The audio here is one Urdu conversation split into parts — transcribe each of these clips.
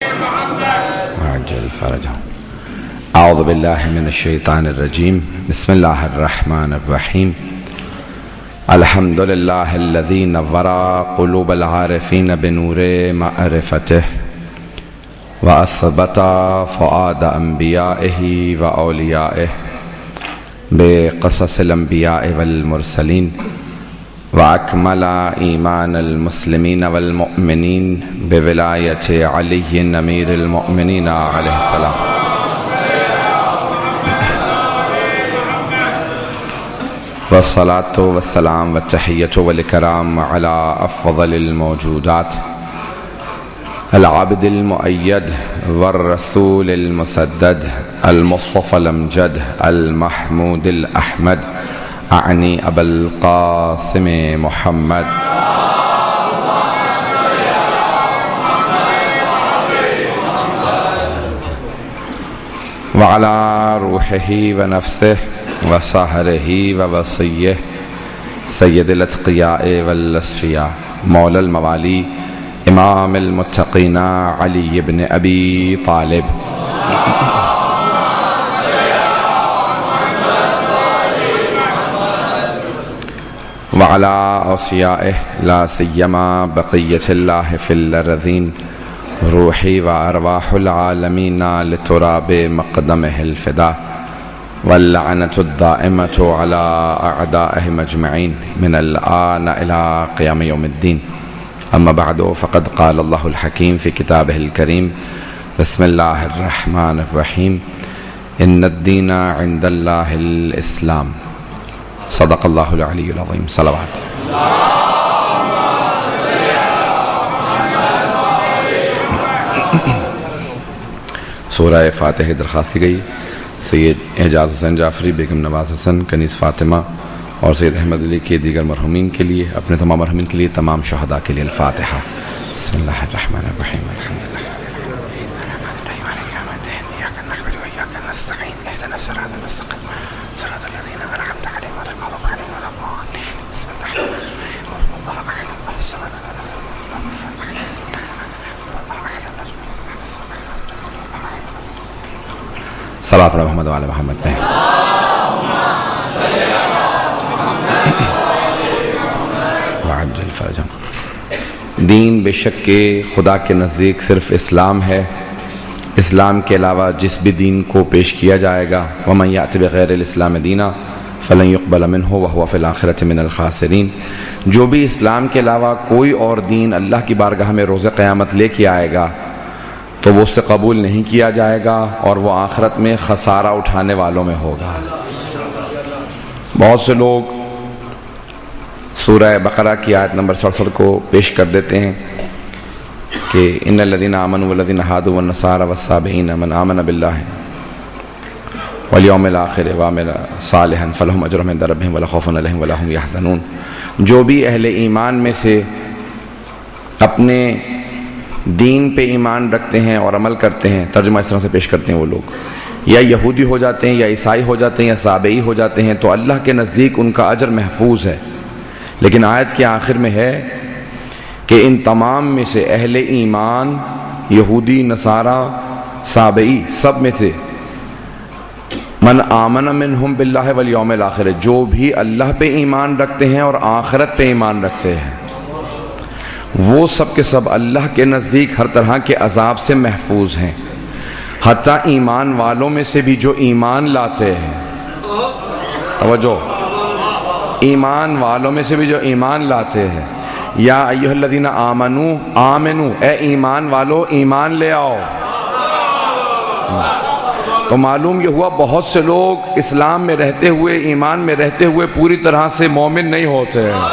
عجل فرجهم. اعوذ باللہ من الشیطان الرجیم. بسم اللہ الرحمن الرحیم. الحمد للہ الذی نور قلوب العارفین بنور معرفتہ واثبت فؤاد انبیائہ واولیائہ بقصص الانبیاء والمرسلین وأكمل إيمان المسلمين والمؤمنين بولاية علي أمير المؤمنين عليه السلام. والصلاة والسلام والتحية والإكرام على أفضل الموجودات العبد المؤيد والرسول المسدد المصطفى الأمجد المحمود الأحمد اعنی ابا القاسم محمد وعلى روحه ونفسه وصهره ووصيه سید الاتقیاء والاصفیاء مولا الموالی امام المتقین علی بن ابی طالب وعلى أوصيائه لا سيما بقية الله في الأرضين روحي وأرواح العالمين لتراب مقدمه الفداء واللعنة الدائمة على أعدائهم أجمعين من الآن إلى قيام يوم الدين. أما بعد فقد قال الله الحكيم في كتابه الكريم بسم الله الرحمن الرحيم إن الدين عند الله الإسلام صدق اللہ العلی العظیم. صلوات. سورہ فاتحہ درخواست کی گئی سید اعجاز حسین جعفری، بیگم نواز حسن، کنیز فاطمہ اور سید احمد علی کے دیگر مرحومین کے لیے، اپنے تمام مرحومین کے لیے، تمام شہداء کے لیے. الفاتحہ. بسم اللہ الرحمن الرحیم. الحمدللہ صلاۃ علی محمد وعلی محمد. وعجل فرجهم. دین بے شک کہ خدا کے نزدیک صرف اسلام ہے. اسلام کے علاوہ جس بھی دین کو پیش کیا جائے گا ومن یأت بغیر الاسلام دینا فلن يقبل منہ وهو فی الآخرۃ من الخاسرین. جو بھی اسلام کے علاوہ کوئی اور دین اللہ کی بارگاہ میں روز قیامت لے کے آئے گا تو وہ اس سے قبول نہیں کیا جائے گا اور وہ آخرت میں خسارہ اٹھانے والوں میں ہوگا. بہت سے لوگ سورہ بقرہ کی آیت نمبر 67 کو پیش کر دیتے ہیں کہ ان الذین آمنوا والذین ہادوا والنصارى والصابئین من آمن باللہ والیوم الآخر وعمل صالحا فلہم اجرہم عند ربہم ولا خوف علیہم ولا ہم یحزنون. جو بھی اہل ایمان میں سے اپنے دین پہ ایمان رکھتے ہیں اور عمل کرتے ہیں، ترجمہ اس طرح سے پیش کرتے ہیں، وہ لوگ یا یہودی ہو جاتے ہیں یا عیسائی ہو جاتے ہیں یا صابئی ہو جاتے ہیں تو اللہ کے نزدیک ان کا اجر محفوظ ہے. لیکن آیت کے آخر میں ہے کہ ان تمام میں سے اہل ایمان، یہودی، نصارہ، صابئی، سب میں سے من آمن منہم باللہ والیوم الآخر، جو بھی اللہ پہ ایمان رکھتے ہیں اور آخرت پہ ایمان رکھتے ہیں، وہ سب کے سب اللہ کے نزدیک ہر طرح کے عذاب سے محفوظ ہیں. حتیٰ ایمان والوں میں سے بھی جو ایمان لاتے ہیں، توجہ، ایمان والوں میں سے بھی جو ایمان لاتے ہیں، یا ایھا الذین آمنو آمنو، اے ایمان والو ایمان لے آؤ. تو معلوم یہ ہوا بہت سے لوگ اسلام میں رہتے ہوئے، ایمان میں رہتے ہوئے پوری طرح سے مومن نہیں ہوتے ہیں.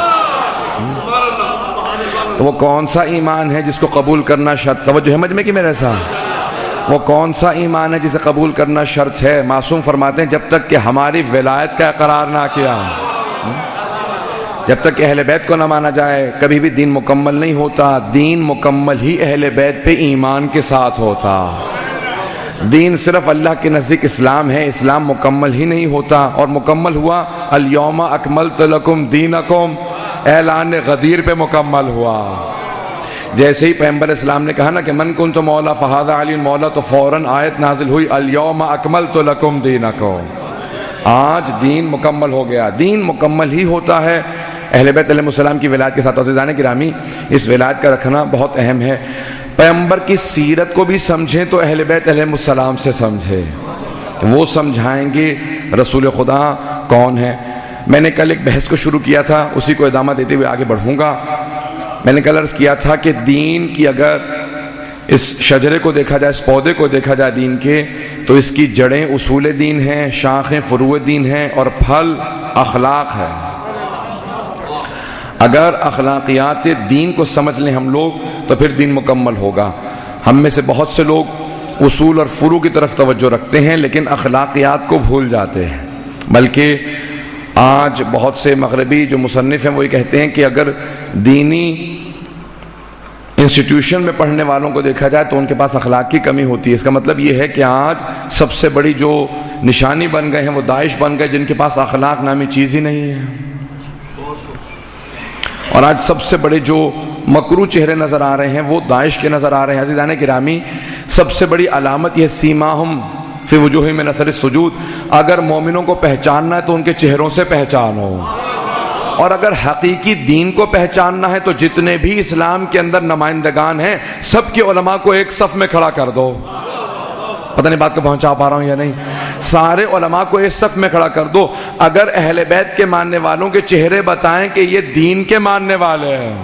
تو وہ کون سا ایمان ہے جس کو قبول کرنا شرط؟ توجہ ہے مجھ میں کہ میرے ساتھ؟ وہ کون سا ایمان ہے جسے قبول کرنا شرط ہے؟ معصوم فرماتے ہیں جب تک کہ ہماری ولایت کا اقرار نہ کیا، جب تک کہ اہل بیت کو نہ مانا جائے کبھی بھی دین مکمل نہیں ہوتا. دین مکمل ہی اہل بیت پہ ایمان کے ساتھ ہوتا. دین صرف اللہ کے نزدیک اسلام ہے، اسلام مکمل ہی نہیں ہوتا. اور مکمل ہوا الیوم اکملت لکم دینکم، اعلان غدیر پہ مکمل ہوا. جیسے ہی پیغمبر اسلام نے کہا نا کہ من کنت مولا فہذا علی مولا، تو فوراً آیت نازل ہوئی الیوم اکملت لکم دینکم، آج دین مکمل ہو گیا۔ دین مکمل ہی ہوتا ہے اہل بیت علیہ السلام کی ولایت کے ساتھ۔ عزیزان گرامی، اس ولایت کا رکھنا بہت اہم ہے۔ پیغمبر کی سیرت کو بھی سمجھیں تو اہل بیت علیہ السلام سے سمجھیں، وہ سمجھائیں گے رسول خدا کون ہے۔ میں نے کل ایک بحث کو شروع کیا تھا، اسی کو ادامہ دیتے ہوئے آگے بڑھوں گا۔ میں نے کل عرض کیا تھا کہ دین کی اگر اس شجرے کو دیکھا جائے، اس پودے کو دیکھا جائے دین کے، تو اس کی جڑیں اصول دین ہیں، شاخیں فروع دین ہیں، اور پھل اخلاق ہے۔ اگر اخلاقیات دین کو سمجھ لیں ہم لوگ تو پھر دین مکمل ہوگا۔ ہم میں سے بہت سے لوگ اصول اور فروع کی طرف توجہ رکھتے ہیں لیکن اخلاقیات کو بھول جاتے ہیں۔ بلکہ آج بہت سے مغربی جو مصنف ہیں وہ یہ کہتے ہیں کہ اگر دینی انسٹیٹیوشن میں پڑھنے والوں کو دیکھا جائے تو ان کے پاس اخلاق کی کمی ہوتی ہے۔ اس کا مطلب یہ ہے کہ آج سب سے بڑی جو نشانی بن گئے ہیں وہ داعش بن گئے، جن کے پاس اخلاق نامی چیز ہی نہیں ہے۔ اور آج سب سے بڑے جو مکروہ چہرے نظر آ رہے ہیں وہ داعش کے نظر آ رہے ہیں۔ عزیزان گرامی، سب سے بڑی علامت یہ سیماہم فی وجوہہم من اثر السجود، اگر مومنوں کو پہچاننا ہے تو ان کے چہروں سے پہچانو، اور اگر حقیقی دین کو پہچاننا ہے تو جتنے بھی اسلام کے اندر نمائندگان ہیں سب کے علماء کو ایک صف میں کھڑا کر دو۔ پتہ نہیں بات کو پہنچا پا رہا ہوں یا نہیں، سارے علماء کو ایک صف میں کھڑا کر دو۔ اگر اہل بیت کے ماننے والوں کے چہرے بتائیں کہ یہ دین کے ماننے والے ہیں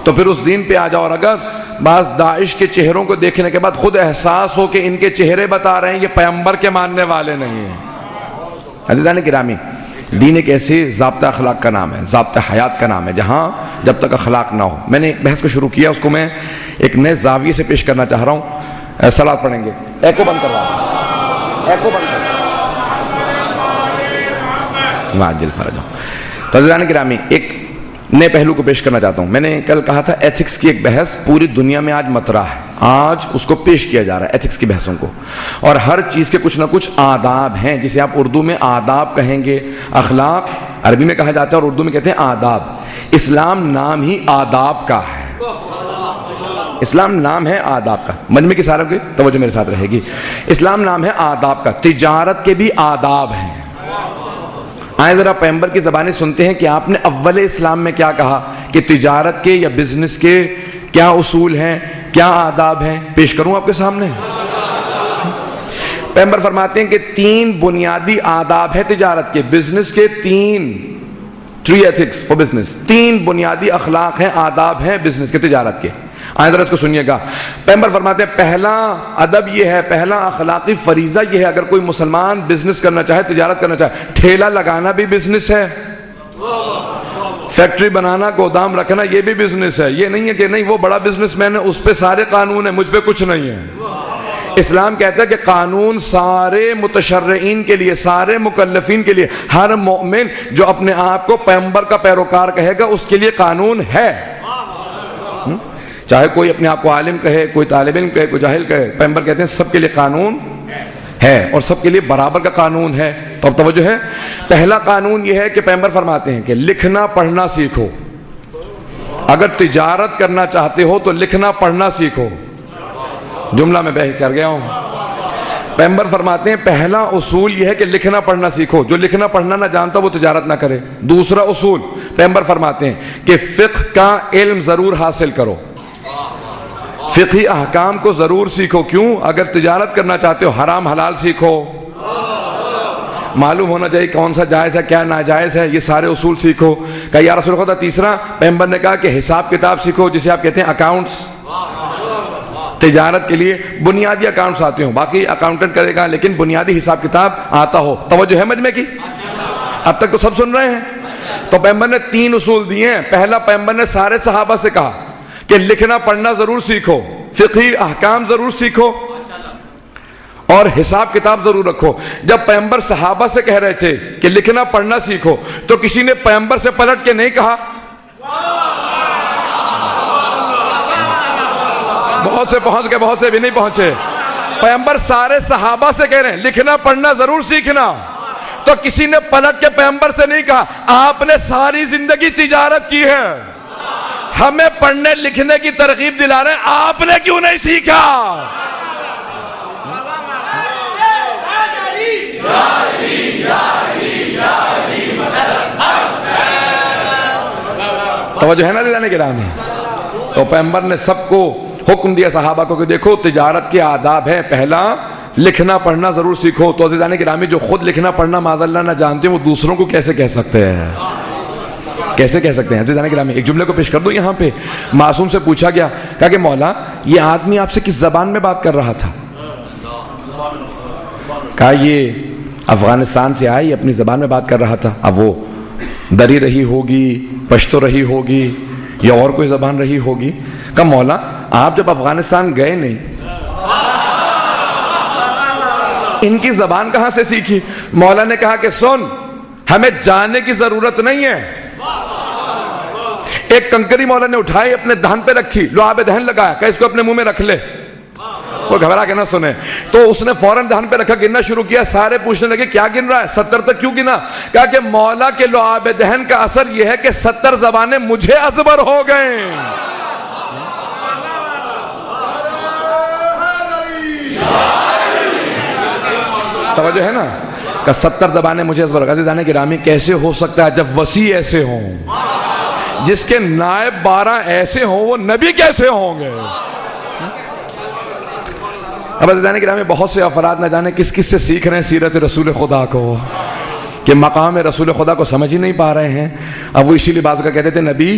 تو پھر اس دین پہ آ جاؤ، اور اگر بعض داعش کے چہروں کو دیکھنے کے بعد خود احساس ہو کہ ان کے چہرے بتا رہے ہیں یہ پیغمبر کے ماننے والے نہیں ہیں۔ عزیزان گرامی، دین ایک ایسے ضابطہ اخلاق کا نام ہے، ضابطہ حیات کا نام ہے، جہاں جب تک اخلاق نہ ہو۔ میں نے ایک بحث کو شروع کیا، اس کو میں ایک نئے زاویے سے پیش کرنا چاہ رہا ہوں۔ صلاۃ پڑھیں گے، ایکو بند کر رہا ہوں، ایکو بند کر واجل فرج۔ تو عزیزان گرامی، ایک نئے پہلو کو پیش کرنا چاہتا ہوں۔ میں نے کل کہا تھا ایتھکس کی ایک بحث پوری دنیا میں آج مطرح ہے، آج اس کو پیش کیا جا رہا ہے ایتھکس کی بحثوں کو، اور ہر چیز کے کچھ نہ کچھ آداب ہیں، جسے آپ اردو میں آداب کہیں گے۔ اخلاق عربی میں کہا جاتا ہے اور اردو میں کہتے ہیں آداب۔ اسلام نام ہی آداب کا ہے، اسلام نام ہے آداب کا۔ مجمع کی ساروں کی توجہ میرے ساتھ رہے گی، اسلام نام ہے آداب کا۔ تجارت کے بھی آداب ہیں۔ آئے ذرا پیغمبر کی زبانیں سنتے ہیں کہ آپ نے اول اسلام میں کیا کہا، کہ تجارت کے یا بزنس کے کیا اصول ہیں، کیا آداب ہیں۔ پیش کروں آپ کے سامنے۔ پیغمبر فرماتے ہیں کہ 3 بنیادی آداب ہیں تجارت کے، بزنس کے 3 ایتھکس فور بزنس، 3 بنیادی اخلاق ہیں، آداب ہیں بزنس کے، تجارت کے۔ آئے ذرا اس کو سنیے گا۔ پیغمبر فرماتے ہیں پہلا ادب یہ ہے، پہلا اخلاقی فریضہ یہ ہے، اگر کوئی مسلمان بزنس کرنا چاہے، تجارت کرنا چاہے، ٹھیلا لگانا بھی بزنس ہے، فیکٹری بنانا، گودام رکھنا یہ بھی بزنس ہے۔ یہ نہیں ہے کہ نہیں وہ بڑا بزنس مین ہے اس پہ سارے قانون ہیں، مجھ پہ کچھ نہیں ہے۔ اسلام کہتا ہے کہ قانون سارے متشرعین کے لیے، سارے مکلفین کے لیے، ہر مومن جو اپنے آپ کو پیغمبر کا پیروکار کہے گا اس کے لیے قانون ہے۔ چاہے کوئی اپنے آپ کو عالم کہے، کوئی طالب علم کہے، کوئی جاہل کہے، پیغمبر کہتے ہیں سب کے لیے قانون ہے اور سب کے لیے برابر کا قانون ہے۔ تو اب توجہ ہے، پہلا قانون یہ ہے کہ پیغمبر فرماتے ہیں کہ لکھنا پڑھنا سیکھو۔ اگر تجارت کرنا چاہتے ہو تو لکھنا پڑھنا سیکھو۔ جملہ میں بحث کر گیا ہوں۔ پیغمبر فرماتے ہیں پہلا اصول یہ ہے کہ لکھنا پڑھنا سیکھو، جو لکھنا پڑھنا نہ جانتا وہ تجارت نہ کرے۔ دوسرا اصول پیغمبر فرماتے ہیں کہ فقہ کا علم ضرور حاصل کرو، فقہی احکام کو ضرور سیکھو۔ کیوں؟ اگر تجارت کرنا چاہتے ہو حرام حلال سیکھو، معلوم ہونا چاہیے کون سا جائز ہے کیا ناجائز ہے، یہ سارے اصول سیکھو۔ کہا یا رسول خدا، تیسرا پیغمبر نے کہا کہ حساب کتاب سیکھو، جسے آپ کہتے ہیں اکاؤنٹس۔ تجارت کے لیے بنیادی اکاؤنٹس آتے ہوں، باقی اکاؤنٹنٹ کرے گا لیکن بنیادی حساب کتاب آتا ہو۔ توجہ ہے مجمع کی؟ اب تک تو سب سن رہے ہیں۔ تو پیغمبر نے 3 اصول دیے ہیں۔ پہلا، پیغمبر نے سارے صحابہ سے کہا کہ لکھنا پڑھنا ضرور سیکھو، فقہی احکام ضرور سیکھو اور حساب کتاب ضرور رکھو۔ جب پیغمبر صحابہ سے کہہ رہے تھے کہ لکھنا پڑھنا سیکھو تو کسی نے پیغمبر سے پلٹ کے نہیں کہا؟ بہت سے پہنچ گئے، بہت سے بھی نہیں پہنچے۔ پیغمبر سارے صحابہ سے کہہ رہے ہیں لکھنا پڑھنا ضرور سیکھنا، تو کسی نے پلٹ کے پیغمبر سے نہیں کہا۔ آپ نے ساری زندگی تجارت کی ہے، ہمیں پڑھنے لکھنے کی ترغیب دلا رہے ہیں، آپ نے کیوں نہیں سیکھا؟ توجہ ہے نا دیدان گرامی؟ تو پیغمبر نے سب کو حکم دیا صحابہ کو کہ دیکھو تجارت کے آداب ہیں، پہلا لکھنا پڑھنا ضرور سیکھو۔ تو عزیزان گرامی جو خود لکھنا پڑھنا معاذ اللہ نہ جانتے ہیں وہ دوسروں کو کیسے کہہ سکتے ہیں؟ کیسے کہہ سکتے ہیں؟ عزیزان گرامی ایک جملے کو پیش کر دوں یہاں پہ۔ معصوم سے پوچھا گیا، کہا کہ مولا یہ آدمی آپ سے کس زبان میں بات کر رہا تھا؟ کہا یہ افغانستان سے آئی اپنی زبان میں بات کر رہا تھا۔ اب وہ دری رہی ہوگی، پشتو رہی ہوگی یا اور کوئی زبان رہی ہوگی۔ کہا مولا آپ جب افغانستان گئے نہیں، ان کی زبان کہاں سے سیکھی؟ مولا نے کہا کہ سن، ہمیں جانے کی ضرورت نہیں ہے۔ ایک کنکری مولا نے اٹھائی اپنے دہن پہ رکھی، لعاب دہن لگایا، کہ اس کو اپنے منہ میں رکھ لے، وہ گھبرا کے نہ سنے۔ تو اس نے فوراً دہن پہ رکھا، گننا شروع کیا۔ سارے پوچھنے لگے کیا گن رہا ہے؟ 70 تک کیوں گنا؟ کہا کہ مولا کے لعاب دہن کا اثر یہ ہے کہ 70 زبانیں مجھے ازبر ہو گئیں۔ توجہ ہے نا؟ کہ 70 زبانیں مجھے ازبر ہو گئیں۔ عزیزان گرامی کیسے ہو سکتا ہے جب وسیع ایسے ہوں، جس کے نائب 12 ایسے ہوں، وہ نبی کیسے ہوں گے؟ اب عزیزان گرامی بہت سے افراد نہ جانے کس کس سے سیکھ رہے ہیں سیرت رسول خدا کو، کہ مقام رسول خدا کو سمجھ ہی نہیں پا رہے ہیں۔ اب وہ اسی لیے بعض کا کہتے تھے نبی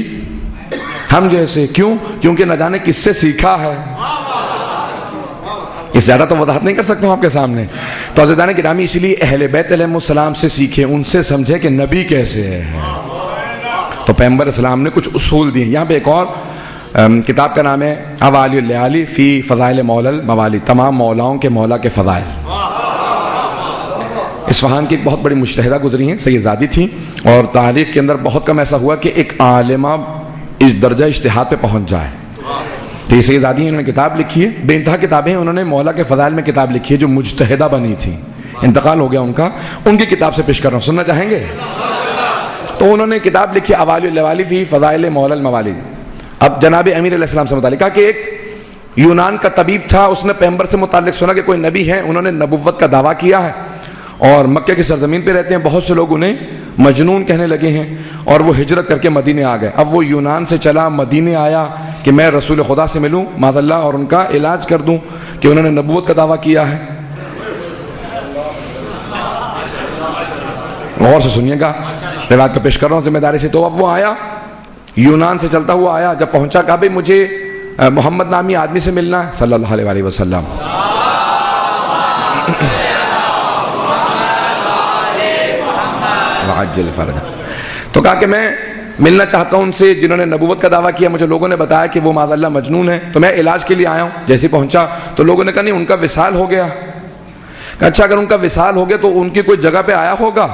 ہم جیسے، کیوں؟ کیونکہ نہ جانے کس سے سیکھا ہے۔ اس زیادہ تو وضاحت نہیں کر سکتا ہوں آپ کے سامنے۔ تو عزیزان گرامی اسی لیے اہل بیت علیہ السلام سے سیکھیں، ان سے سمجھیں کہ نبی کیسے ہے۔ تو پیغمبر اسلام نے کچھ اصول دیے۔ یہاں پہ ایک اور کتاب کا نام ہے اوالی اللیالی فی فضائل مولا الموالی، تمام مولاؤں کے مولا کے فضائل۔ اصفہان کی ایک بہت بڑی مجتہدہ گزری ہیں، سیدزادی تھیں، اور تاریخ کے اندر بہت کم ایسا ہوا کہ ایک عالمہ اس درجہ اجتہاد پہ پہنچ جائے۔ تو یہ سیدزادی ہیں، انہوں نے کتاب لکھی ہے، بے انتہا کتابیں ہیں، انہوں نے مولا کے فضائل میں کتاب لکھی ہے جو مجتہدہ بنی تھی، انتقال ہو گیا ان کا، ان کی کتاب سے پیش کر رہا ہوں، سننا چاہیں گے؟ تو انہوں نے کتاب لکھی اوالی اللیالی فی فضائل مولا الموالی۔ اب جناب امیر علیہ السلام سے متعلق کہا کہ ایک یونان کا طبیب تھا، اس نے پیغمبر سے متعلق سنا کہ کوئی نبی ہے، انہوں نے نبوت کا دعویٰ کیا ہے، اور مکہ کی سرزمین پہ رہتے ہیں، بہت سے لوگ انہیں مجنون کہنے لگے ہیں، اور وہ ہجرت کر کے مدینے آ گئے۔ اب وہ یونان سے چلا مدینے آیا کہ میں رسول خدا سے ملوں معاذ اللہ اور ان کا علاج کر دوں کہ انہوں نے نبوت کا دعویٰ کیا ہے۔ غور سے سنیے گا، روایت کو پیش کر رہا ہوں ذمہ داری سے۔ تو اب وہ آیا، یونان سے چلتا ہوا آیا، جب پہنچا کہا بھئی مجھے محمد نامی آدمی سے ملنا ہے صلی اللہ علیہ وسلم۔ تو کہا کہ میں ملنا چاہتا ہوں ان سے جنہوں نے نبوت کا دعویٰ کیا، مجھے لوگوں نے بتایا کہ وہ معاذ اللہ مجنون ہے، تو میں علاج کے لیے آیا ہوں۔ جیسے پہنچا تو لوگوں نے کہا نہیں ان کا وصال ہو گیا۔ کہا اچھا اگر ان کا وصال ہو گیا تو ان کی کوئی جگہ پہ آیا ہوگا،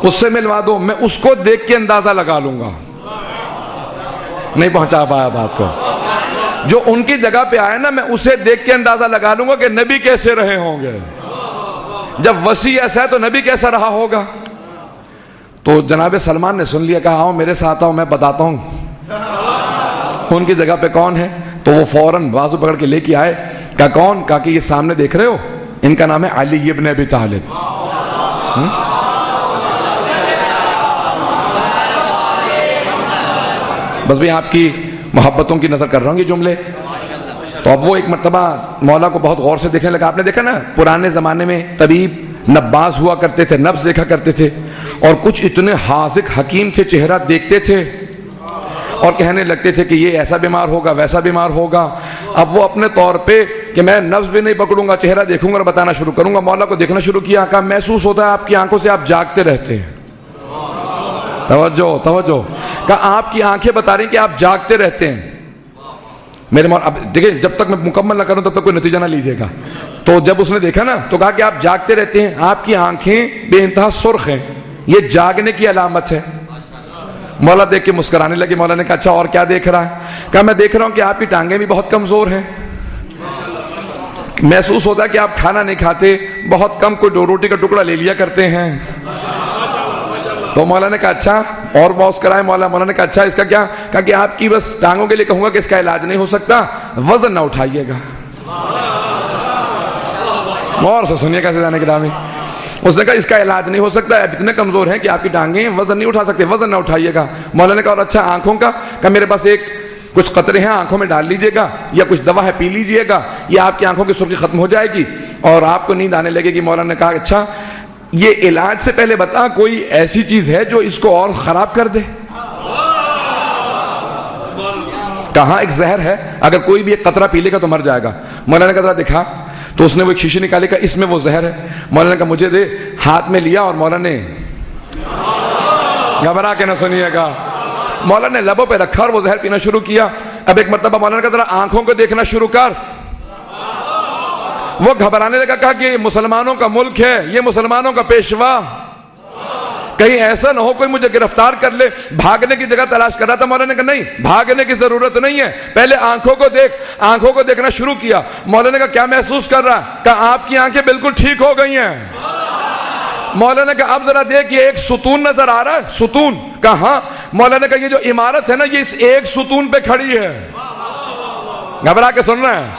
اس سے ملوا دو، میں اس کو دیکھ کے اندازہ لگا لوں گا۔ نہیں پہنچا پایا بات کو، جو ان کی جگہ پہ آیا نا میں اسے دیکھ کے اندازہ لگا لوں گا کہ نبی کیسے رہے ہوں گے۔ جب وسیع ایسا ہے تو نبی کیسا رہا ہوگا؟ تو جناب سلمان نے سن لیا، کہا آؤ میرے ساتھ آؤ میں بتاتا ہوں ان کی جگہ پہ کون ہے۔ تو وہ فوراً بازو پکڑ کے لے کے آئے، کہا کون؟ کہا کہ یہ سامنے دیکھ رہے ہو ان کا نام ہے علی ابن ابی طالب۔ بس بھی آپ کی محبتوں کی نظر کر رہا ہوں یہ جملے۔ تو اب وہ ایک مرتبہ مولا کو بہت غور سے دیکھنے لگا۔ آپ نے دیکھا نا پرانے زمانے میں طبیب نباز ہوا کرتے تھے، نبض دیکھا کرتے تھے، اور کچھ اتنے حاذق حکیم تھے، چہرہ دیکھتے تھے اور کہنے لگتے تھے کہ یہ ایسا بیمار ہوگا ویسا بیمار ہوگا۔ اب وہ اپنے طور پہ کہ میں نبض بھی نہیں پکڑوں گا، چہرہ دیکھوں گا اور بتانا شروع کروں گا۔ مولا کو دیکھنا شروع کیا، کہا محسوس ہوتا ہے آپ کی آنکھوں سے آپ جاگتے رہتے ہیں۔ توجہ توجہ، کہا آپ کی آنکھیں بتا رہی ہیں کہ آپ جاگتے رہتے ہیں۔ میرے مولا اب دیکھیں جب تک میں مکمل نہ کروں تب تک کوئی نتیجہ نہ لیجیے گا۔ تو جب اس نے دیکھا نا تو کہا کہ آپ جاگتے رہتے ہیں، آپ کی آنکھیں بے انتہا سرخ ہیں، یہ جاگنے کی علامت ہے۔ مولا دیکھ کے مسکرانے لگے۔ مولا نے کہا اچھا اور کیا دیکھ رہا ہے؟ کہا میں دیکھ رہا ہوں کہ آپ کی ٹانگیں بھی بہت کمزور ہیں، محسوس ہوتا ہے کہ آپ کھانا نہیں کھاتے، بہت کم کوئی 2 روٹی کا ٹکڑا لے لیا کرتے ہیں۔ تو مولا نے کہا اچھا اور موس کرائے مولانا نے کہا اچھا اس کا کیا؟ کہا کہ آپ کی بس ٹانگوں کے لیے کہوں گا کہ اس کا علاج نہیں ہو سکتا، وزن نہ اٹھائیے گا۔ اور سے سنیے کیسے جانے گرامی، اس نے کہا اس کا علاج نہیں ہو سکتا، آپ اتنے کمزور ہیں کہ آپ کی ٹانگیں وزن نہیں اٹھا سکتے، وزن نہ اٹھائیے گا۔ مولانا نے کہا اور اچھا آنکھوں کا؟ کہا میرے پاس ایک کچھ قطرے ہیں، آنکھوں میں ڈال لیجئے گا، یا کچھ دوا ہے پی لیجئے گا، یہ آپ کی آنکھوں کی سرخی ختم ہو جائے گی اور آپ کو نیند آنے لگے گی۔ مولانا نے کہا اچھا یہ علاج سے پہلے بتا کوئی ایسی چیز ہے جو اس کو اور خراب کر دے؟ کہاں ایک زہر ہے، اگر کوئی بھی ایک قطرہ پی لے گا تو مر جائے گا۔ مولانا نے قطرہ دکھا تو اس نے وہ ایک شیشی نکالے، کہا اس میں وہ زہر ہے۔ مولانا نے کہا مجھے دے، ہاتھ میں لیا اور مولانا نے گھبرا کے نہ سنیے گا، مولانا نے لبوں پہ رکھا اور وہ زہر پینا شروع کیا۔ اب ایک مرتبہ مولانا نے کہا ذرا آنکھوں کو دیکھنا شروع کر، وہ گھبرانے لگا، کہا کہ یہ مسلمانوں کا ملک ہے، یہ مسلمانوں کا پیشوا، کہیں ایسا نہ ہو کوئی مجھے گرفتار کر لے۔ بھاگنے کی جگہ تلاش کر رہا تھا، مولانا نے کہا نہیں بھاگنے کی ضرورت نہیں ہے، پہلے آنکھوں کو دیکھ۔ آنکھوں کو دیکھنا شروع کیا۔ مولانا نے کہا کیا محسوس کر رہا ہے؟ کہا آپ کی آنکھیں بالکل ٹھیک ہو گئی ہیں۔ مولانا نے کہا اب ذرا دیکھ یہ ایک ستون نظر آ رہا ہے؟ ستون؟ کہا ہاں۔ مولانا نے کہا یہ جو عمارت ہے نا یہ اس ایک ستون پہ کھڑی ہے، گھبرا کے سن رہے ہیں؟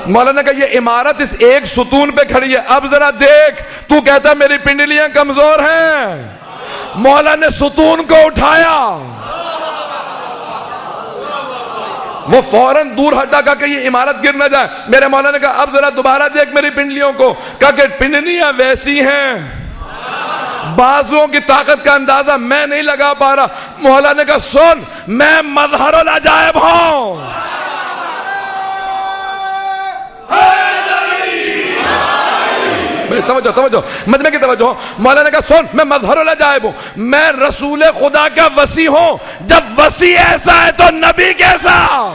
مولانا نے کہا یہ عمارت اس ایک ستون پہ کھڑی ہے، اب ذرا دیکھ، تو کہتا میری پنڈلیاں کمزور ہیں۔ مولانا نے ستون کو اٹھایا، وہ فوراً دور ہٹا، کہا کہ یہ عمارت گر نہ جائے۔ میرے مولانا نے کہا اب ذرا دوبارہ دیکھ میری پنڈلیوں کو، کہا کہ پنڈلیاں ویسی ہیں، بازوؤں کی طاقت کا اندازہ میں نہیں لگا پا رہا۔ مولانا نے کہا سن میں مظہر العجائب ہوں، توجہ مجمع کی توجہ۔ مولانا نے کہا سن میں مظہر العجائب ہوں، میں رسول خدا کا وصی ہوں، جب وصی ایسا ہے تو نبی کیسا؟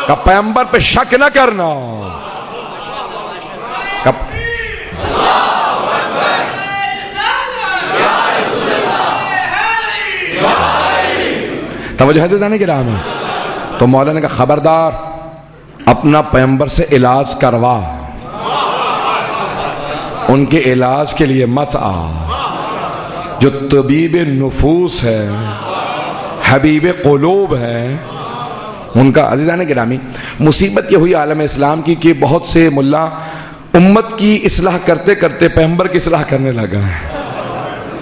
کہ پیغمبر پہ شک نہ کرنا۔ توجہ ہے زیدانے کی راہ میں؟ تو مولانا نے کہا خبردار اپنا پیغمبر سے علاج کروا، ان کے علاج کے لیے مت آ۔ جو طبیب نفوس ہے، حبیب قلوب ہے، ان کا عزیزان گرامی مصیبت یہ ہوئی عالم اسلام کی کہ بہت سے ملا امت کی اصلاح کرتے کرتے پیغمبر کی اصلاح کرنے لگا ہے،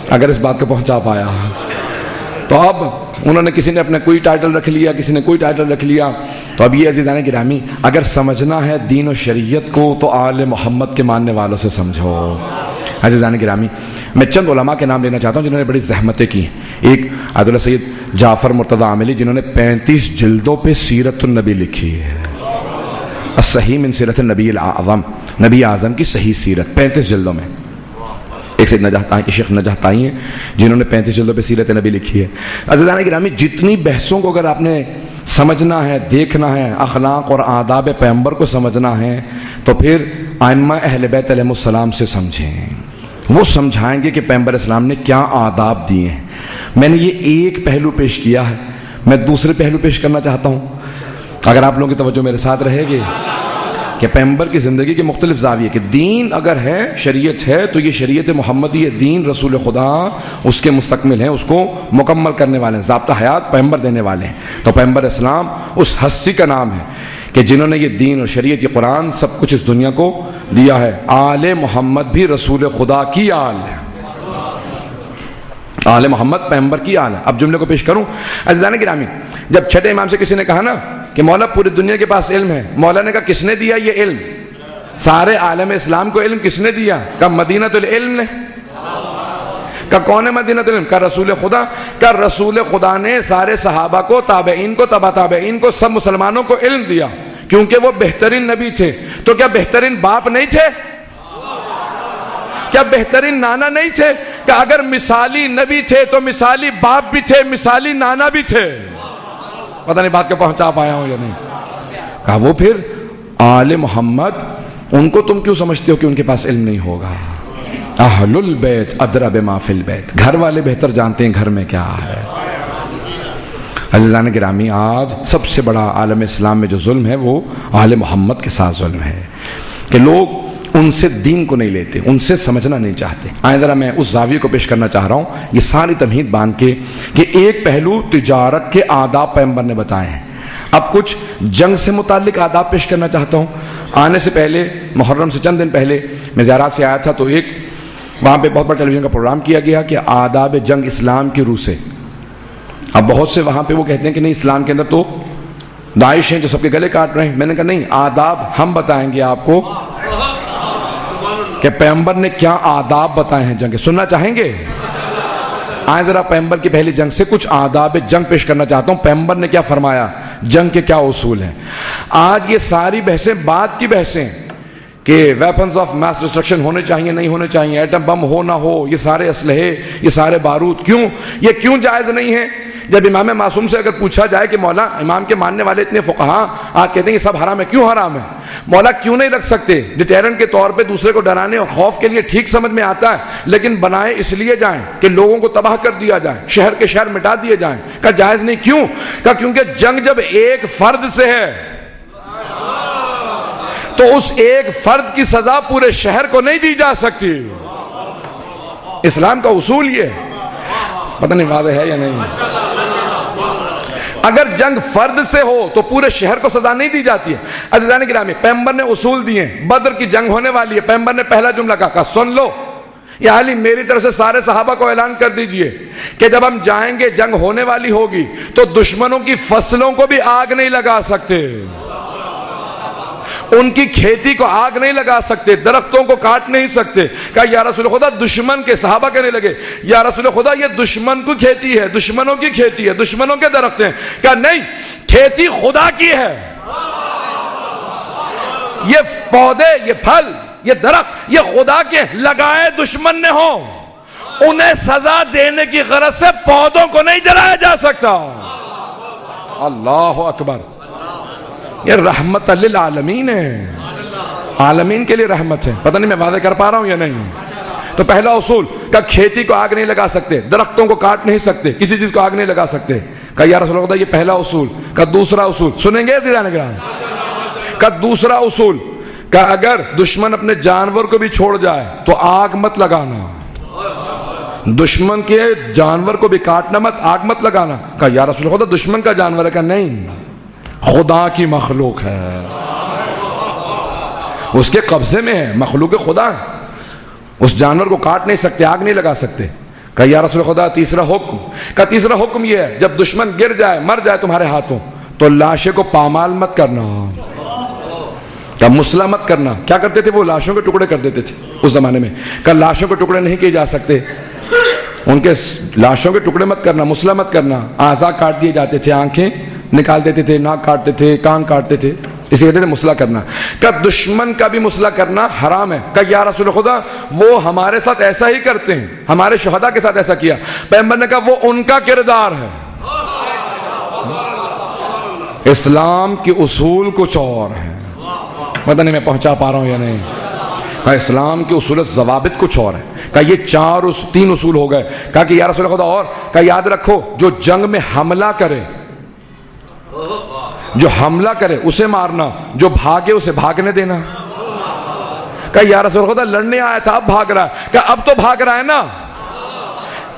اگر اس بات کو پہنچا پایا۔ تو اب انہوں نے کسی نے اپنے کوئی ٹائٹل رکھ لیا، کسی نے کوئی ٹائٹل رکھ لیا۔ تو اب یہ عزیزان گرامی اگر سمجھنا ہے دین و شریعت کو تو آل محمد کے ماننے والوں سے سمجھو۔ عزیزان گرامی میں چند علماء کے نام لینا چاہتا ہوں جنہوں نے بڑی زحمتیں کی۔ ایک عبداللہ سید جعفر مرتضی عاملی جنہوں نے 35 جلدوں پہ سیرت النبی لکھی ہے، الصحیح من سیرت النبی الاعظم، نبی اعظم کی صحیح سیرت 35 جلدوں میں۔ ایک سید شیخ نجاح طائی ہیں جنہوں نے 35 جلدوں پہ سیرت نبی لکھی ہے۔ عزیزان گرامی جتنی بحثوں کو اگر آپ نے سمجھنا ہے، دیکھنا ہے، اخلاق اور آداب پیغمبر کو سمجھنا ہے تو پھر ائمہ اہل بیت علیہ السلام سے سمجھیں، وہ سمجھائیں گے کہ پیغمبر اسلام نے کیا آداب دیے ہیں۔ میں نے یہ ایک پہلو پیش کیا ہے، میں دوسرے پہلو پیش کرنا چاہتا ہوں، اگر آپ لوگوں کی توجہ میرے ساتھ رہے گی، کہ پیغمبر کی زندگی کے مختلف زاویے کہ دین اگر ہے، شریعت ہے تو یہ شریعت محمدی ہے، دین رسول خدا اس کے مستقمل ہیں، اس کو مکمل کرنے والے ہیں، ضابطہ حیات پیغمبر دینے والے ہیں۔ تو پیغمبر اسلام اس ہستی کا نام ہے کہ جنہوں نے یہ دین اور شریعت، یہ قرآن سب کچھ اس دنیا کو دیا ہے۔ آل محمد بھی رسول خدا کی آل ہے، آل محمد پیغمبر کی آل ہے۔ اب جملے کو پیش کروں عزیزان گرامی، جب چھٹے امام سے کسی نے کہا نا کہ مولا پوری دنیا کے پاس علم ہے، مولا نے کہا کس نے دیا یہ علم؟ سارے عالم اسلام کو علم کس نے دیا؟ کہا مدینہ العلم نے۔ کہا کون ہے مدینہ العلم؟ کہا رسول خدا۔ کہا رسول خدا نے سارے صحابہ کو، تابعین کو، تبع تابعین کو، سب مسلمانوں کو علم دیا کیونکہ وہ بہترین نبی تھے۔ تو کیا بہترین باپ نہیں تھے؟ کیا بہترین نانا نہیں تھے؟ کہ اگر مثالی نبی تھے تو مثالی باپ بھی تھے، مثالی نانا بھی تھے۔ پتہ نہیں بات کو پہنچا پایا ہوں یا نہیں۔ کہا وہ پھر آل محمد ان کو تم کیوں سمجھتے ہو کہ ان کے پاس علم نہیں ہوگا؟ اہل البیت ادری بما فی البیت، گھر والے بہتر جانتے ہیں گھر میں کیا ہے۔ عزیزان گرامی آج سب سے بڑا عالم اسلام میں جو ظلم ہے وہ آل محمد کے ساتھ ظلم ہے کہ لوگ ان سے دین کو نہیں لیتے، ان سے سمجھنا نہیں چاہتے. آئیں ذرا میں اس زاویے کو پیش کرنا چاہ رہا ہوں، یہ ساری تمہید باندھ کے کہ ایک پہلو تجارت کے آداب پیغمبر نے بتائے ہیں. اب کچھ جنگ سے متعلق آداب پیش کرنا چاہتا ہوں. آنے سے پہلے، محرم سے چند دن پہلے میں زیارات سے آیا تھا، تو ایک وہاں پہ بہت بڑا ٹیلی ویژن کا پروگرام کیا گیا کہ آداب جنگ اسلام کی روح سے. اب بہت سے وہاں پہ وہ کہتے ہیں کہ نہیں، اسلام کے اندر تو داعش ہیں جو سب کے گلے کاٹ رہے ہیں. میں نے کہا نہیں، آداب ہم بتائیں گے آپ کو کہ پیغمبر نے کیا آداب بتائے ہیں جنگ کے. سننا چاہیں گے؟ آئیں ذرا پیغمبر کی پہلی جنگ سے کچھ آداب جنگ پیش کرنا چاہتا ہوں. پیغمبر نے کیا فرمایا، جنگ کے کیا اصول ہیں. آج یہ ساری بحثیں بعد کی بحثیں کہ ویپنز آف میس ڈسٹرکشن ہونے چاہیے نہیں ہونے چاہیے، ایٹم بم ہو نہ ہو، یہ سارے اسلحے، یہ سارے بارود یہ کیوں جائز نہیں ہے؟ جب امام معصوم سے اگر پوچھا جائے کہ مولا، امام کے ماننے والے اتنے فقہاء آج کہتے ہیں یہ سب حرام ہے، کیوں حرام ہے؟ مولا کیوں نہیں رکھ سکتے؟ ڈیٹیرنٹ کے طور پہ دوسرے کو ڈرانے اور خوف کے لیے ٹھیک سمجھ میں آتا ہے، لیکن بنائے اس لیے جائیں کہ لوگوں کو تباہ کر دیا جائے، شہر کے شہر مٹا دیے جائیں. کہا جائز نہیں. کیوں؟ کہا کیونکہ جنگ جب ایک فرد سے ہے تو اس ایک فرد کی سزا پورے شہر کو نہیں دی جا سکتی. اسلام کا اصول یہ ہے. پتہ نہیں واضح ہے یا نہیں؟ اگر جنگ فرد سے ہو تو پورے شہر کو سزا نہیں دی جاتی ہے. عزیزان گرامی، پیغمبر نے اصول دیے. بدر کی جنگ ہونے والی ہے، پیغمبر نے پہلا جملہ کہا سن لو یا علی، میری طرف سے سارے صحابہ کو اعلان کر دیجئے کہ جب ہم جائیں گے جنگ ہونے والی ہوگی تو دشمنوں کی فصلوں کو بھی آگ نہیں لگا سکتے، ان کی کھیتی کو آگ نہیں لگا سکتے، درختوں کو کاٹ نہیں سکتے. کہا یا رسول خدا، دشمن کے صحابہ کہنے لگے یا رسول خدا یہ دشمن کی کھیتی ہے، دشمنوں کی کھیتی ہے، دشمنوں کے درخت ہیں. کہا نہیں، کھیتی خدا کی ہے. یہ پودے، یہ پھل، یہ درخت یہ خدا کے لگائے دشمن نے ہوں، انہیں سزا دینے کی غرض سے پودوں کو نہیں جلایا جا سکتا. اللہ اکبر. یہ رحمت للعالمین ہے، عالمین کے لیے رحمت ہے. پتہ نہیں میں واضح کر پا رہا ہوں یا نہیں؟ تو پہلا اصول کہ کھیتی کو آگ نہیں لگا سکتے، درختوں کو کاٹ نہیں سکتے، کسی چیز کو آگ نہیں لگا سکتے. کہ یا رسول اللہ یہ پہلا اصول. کہ دوسرا اصول سنیں گے زیران گرام؟ کہ دوسرا اصول کہ اگر دشمن اپنے جانور کو بھی چھوڑ جائے تو آگ مت لگانا، دشمن کے جانور کو بھی کاٹنا مت، آگ مت لگانا. کہ یا رسول اللہ دشمن کا جانور ہے. کہ نہیں، خدا کی مخلوق ہے، اس کے قبضے میں ہے، مخلوق خدا ہے، اس جانور کو کاٹ نہیں سکتے، آگ نہیں لگا سکتے. کہ یا رسول خدا تیسرا حکم. کہ تیسرا حکم یہ ہے جب دشمن گر جائے، مر جائے تمہارے ہاتھوں تو لاشے کو پامال مت کرنا، کہ مسلح مت کرنا. کیا کرتے تھے وہ؟ لاشوں کے ٹکڑے کر دیتے تھے اس زمانے میں. کہ لاشوں کے ٹکڑے نہیں کیے جا سکتے، ان کے لاشوں کے ٹکڑے مت کرنا، مسلح مت کرنا. اعضاء کاٹ دیے جاتے تھے، آنکھیں نکال دیتے تھے، ناک کاٹتے تھے، کان کاٹتے تھے، اسے کہتے تھے مسلح کرنا. کہ دشمن کا بھی مسلح کرنا حرام ہے. کہ یا رسول خدا وہ ہمارے ساتھ ایسا ہی کرتے ہیں، ہمارے شہداء کے ساتھ ایسا کیا. پیغمبر نے کہا وہ ان کا کردار ہے، اسلام کے اصول کچھ اور ہیں. پتہ نہیں میں پہنچا پا رہا ہوں یا نہیں؟ اسلام کے اصول ضوابط کچھ اور ہیں. کہ یہ تین اصول ہو گئے. کہا کہ یا رسول خدا اور کہ یاد رکھو جو جنگ میں حملہ کرے، جو حملہ کرے اسے مارنا، جو بھاگے اسے بھاگنے دینا. کہ یا رسول خدا لڑنے آیا تھا اب بھاگ رہا ہے. کہ اب تو بھاگ رہا ہے نا،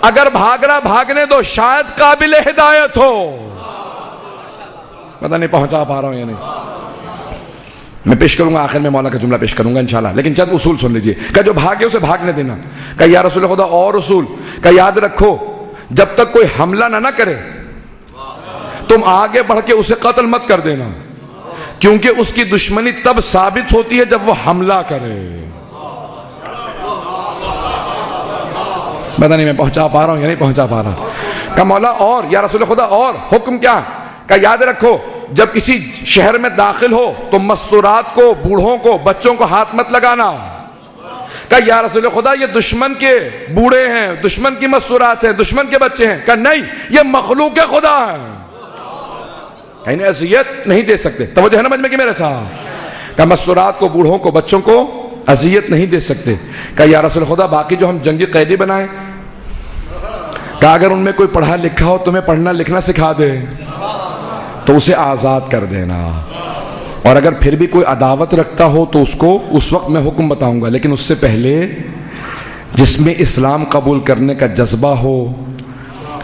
اگر بھاگ رہا بھاگنے دو، شاید قابل ہدایت ہو. پتہ نہیں پہنچا پا رہا ہوں یا نہیں؟ میں پیش کروں گا آخر میں مولا کا جملہ پیش کروں گا انشاءاللہ، لیکن چند اصول سن لیجئے. کہ جو بھاگے اسے بھاگنے دینا. کہ یا رسول خدا اور اصول کہ یاد رکھو جب تک کوئی حملہ نہ کرے تم آگے بڑھ کے اسے قتل مت کر دینا، کیونکہ اس کی دشمنی تب ثابت ہوتی ہے جب وہ حملہ کرے. پتہ نہیں میں پہنچا پا رہا ہوں یا نہیں پہنچا پا رہا؟ کہ مولا اور یا رسول خدا اور حکم کیا؟ کہ یاد رکھو جب کسی شہر میں داخل ہو تو مستورات کو، بوڑھوں کو، بچوں کو ہاتھ مت لگانا. کہ یا رسول خدا یہ دشمن کے بوڑھے ہیں، دشمن کی مستورات ہیں، دشمن کے بچے ہیں. کہ نہیں، یہ مخلوق خدا ہے، انہیں اذیت نہیں دے سکتے. توجہ ہے نا مجمع کی میرے ساتھ؟ کہ مستورات کو، بوڑھوں کو، بچوں کو اذیت نہیں دے سکتے. کہ یا رسول خدا باقی جو ہم جنگی قیدی بنائیں، کہ اگر ان میں کوئی پڑھا لکھا ہو تمہیں پڑھنا لکھنا سکھا دے تو اسے آزاد کر دینا. اور اگر پھر بھی کوئی عداوت رکھتا ہو تو اس کو اس وقت میں حکم بتاؤں گا، لیکن اس سے پہلے جس میں اسلام قبول کرنے کا جذبہ ہو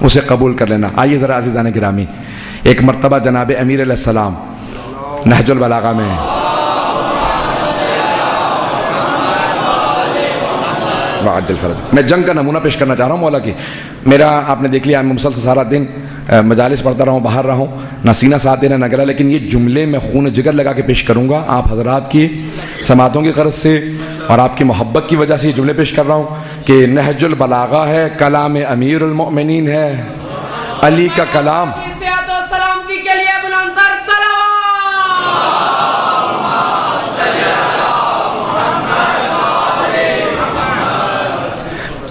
اسے قبول کر لینا۔ آئیے ذرا عزیزان گرامی، ایک مرتبہ جناب امیر علیہ السلام نہج البلاغہ میں میں جنگ کا نمونہ پیش کرنا چاہ رہا ہوں مولا کی۔ میرا آپ نے دیکھ لیا میں مسلسل سارا دن مجالس پڑھتا رہا ہوں، باہر رہا ہوں، نہ سینہ ساتھ دینا نہ گلا، لیکن یہ جملے میں خون جگر لگا کے پیش کروں گا آپ حضرات کی سماعتوں کی غرض سے اور آپ کی محبت کی وجہ سے یہ جملے پیش کر رہا ہوں کہ نہج البلاغہ ہے، کلام امیر المؤمنین ہے، علی کا کلام۔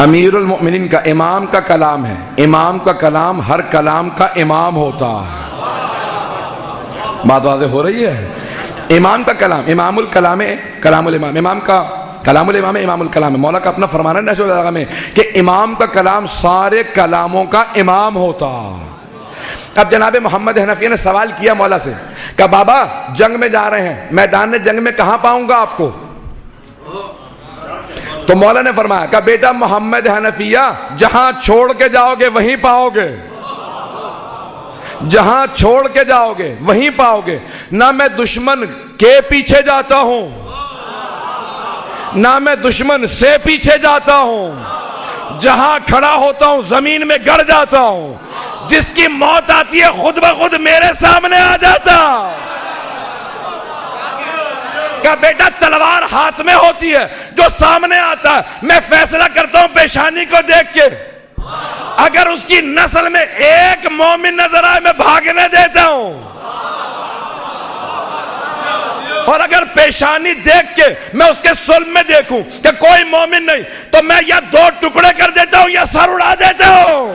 امیر المؤمنین کا امام کا کلام ہے، امام کا کلام ہر کلام کا امام ہوتا ہے، بات واضح ہو رہی ہے؟ امام کا کلام، امام الکلام کلام الامام، امام کا کلام الامام امام الکلام ہے۔ مولا کا اپنا فرمانا ہے نہج البلاغہ میں کہ امام کا کلام سارے کلاموں کا امام ہوتا۔ اب جناب محمد حنفیہ نے سوال کیا مولا سے کہ بابا جنگ میں جا رہے ہیں، میدان جنگ میں کہاں پاؤں گا آپ کو؟ تو مولا نے فرمایا کہ بیٹا محمد حنفیہ جہاں چھوڑ کے جاؤ گے وہیں پاؤ گے، جہاں چھوڑ کے جاؤ گے وہیں پاؤ گے، نہ میں دشمن کے پیچھے جاتا ہوں نہ میں دشمن سے پیچھے جاتا ہوں، جہاں کھڑا ہوتا ہوں زمین میں گڑ جاتا ہوں، جس کی موت آتی ہے خود بخود میرے سامنے آ جاتا۔ کہ بیٹا تلوار ہاتھ میں ہوتی ہے، جو سامنے آتا ہے میں فیصلہ کرتا ہوں پیشانی کو دیکھ کے، اگر اس کی نسل میں ایک مومن نظر آئے میں بھاگنے دیتا ہوں، اور اگر پیشانی دیکھ کے میں اس کے صلب میں دیکھوں کہ کوئی مومن نہیں تو میں یا دو ٹکڑے کر دیتا ہوں یا سر اڑا دیتا ہوں۔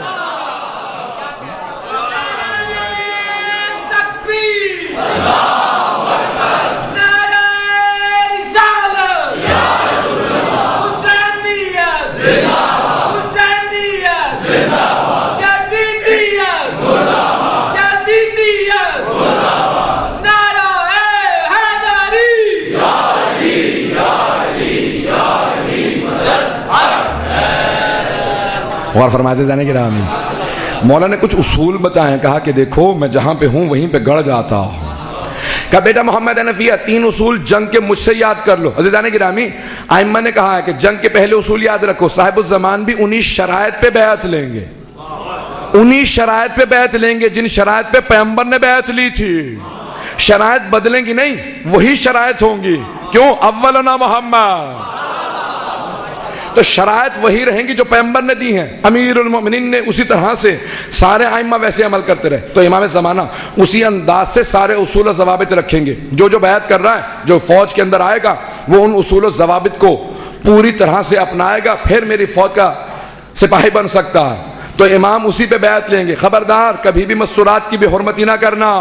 اور فرماتے جانے کی راہ میں مولا نے کچھ اصول بتائے، کہا کہ دیکھو میں جہاں پہ ہوں وہیں پہ گڑ جاتا ہوں۔ کہا بیٹا محمد حنفیہ 3 اصول جنگ کے مجھ سے یاد کر لو۔ عزیزان گرامی ائمہ نے کہا ہے کہ جنگ کے پہلے اصول یاد رکھو، صاحب الزمان بھی 19 شرائط پہ بیعت لیں گے، 19 شرائط پہ بیعت لیں گے جن شرائط پہ پیغمبر نے بیعت لی تھی۔ شرائط بدلیں گی نہیں، وہی شرائط ہوں گی، کیوں؟ اولنا محمد، تو شرائط وہی رہیں گی جو پیغمبر نے دی ہیں، امیر المؤمنین نے اسی طرح سے، سارے ائمہ ویسے عمل کرتے رہے، تو امام زمانہ اسی انداز سے سارے اصول و ضوابط رکھیں گے۔ جو جو بیعت کر رہا ہے، جو فوج کے اندر آئے گا وہ ان اصول و ضوابط کو پوری طرح سے اپنائے گا، پھر میری فوج کا سپاہی بن سکتا ہے، تو امام اسی پہ بیعت لیں گے۔ خبردار کبھی بھی مستورات کی بے حرمتی نہ کرنا،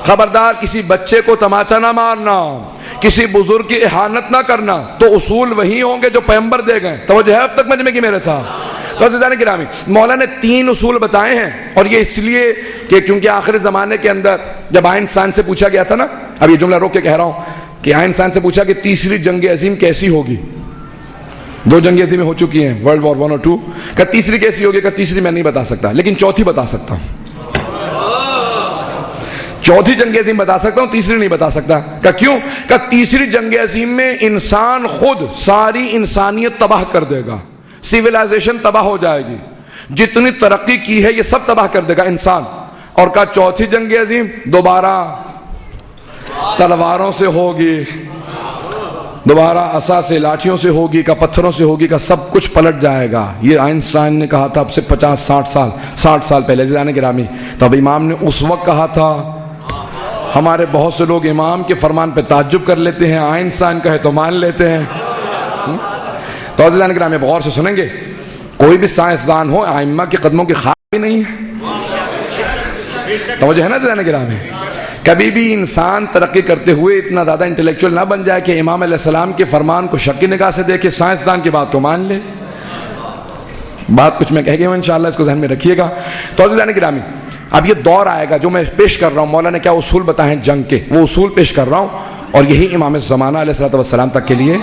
خبردار کسی بچے کو تماچا نہ مارنا، کسی بزرگ کی احانت نہ کرنا، تو اصول وہی ہوں گے جو پیغمبر دے گئے۔ توجہ ہے اب تک مجمع کی میرے ساتھ؟ تو عزیزان گرامی مولا نے 3 اصول بتائے ہیں، اور یہ اس لیے کہ کیونکہ آخر زمانے کے اندر جب آئنسٹائن سے پوچھا گیا تھا نا، اب یہ جملہ روک کے کہہ رہا ہوں کہ آئنسٹائن سے پوچھا کہ تیسری جنگ عظیم کیسی ہوگی؟ 2 جنگیں عظیمیں ہو چکی ہیں، ورلڈ وار 1 اور 2، کہ تیسری کیسی ہوگی؟ کہ تیسری میں نہیں بتا سکتا لیکن چوتھی بتا سکتا ہوں، چوتھی جنگ عظیم بتا سکتا ہوں، تیسری نہیں بتا سکتا۔ کہ کیوں؟ کہ تیسری جنگ عظیم میں انسان خود ساری انسانیت تباہ کر دے گا، سیولائزیشن تباہ ہو جائے گی، جتنی ترقی کی ہے یہ سب تباہ کر دے گا انسان۔ اور کہ چوتھی جنگ عظیم دوبارہ تلواروں سے ہوگی، دوبارہ عصا سے، لاٹھیوں سے ہوگی، کا پتھروں سے ہوگی، کا سب کچھ پلٹ جائے گا۔ یہ آئنسٹائن نے کہا تھا اب سے 60 سال پہلے عزیزان گرامی۔ تب امام نے اس وقت کہا تھا، ہمارے بہت سے لوگ امام کے فرمان پہ تعجب کر لیتے ہیں، آئنسٹائن کہے تو مان لیتے ہیں۔ تو عزیزان گرامی غور سے سنیں گے، کوئی بھی سائنسدان ہو ائمہ کے قدموں کی خواہ بھی نہیں ہے۔ توجہ ہے نا عزیزان گرامی؟ کبھی بھی انسان ترقی کرتے ہوئے اتنا زیادہ انٹلیکچوئل نہ بن جائے کہ امام علیہ السلام کے فرمان کو شک کی نگاہ سے دیکھے، سائنسدان کی بات کو مان لے۔ بات کچھ میں کہہ گیا ہوں، انشاءاللہ اس کو ذہن میں رکھیے گا۔ تو عزیزان گرامی اب یہ دور آئے گا جو میں پیش کر رہا ہوں، مولا نے کیا اصول بتائے ہیں جنگ کے، وہ اصول پیش کر رہا ہوں، اور یہی امام زمانہ علیہ الصلوۃ والسلام تک کے لیے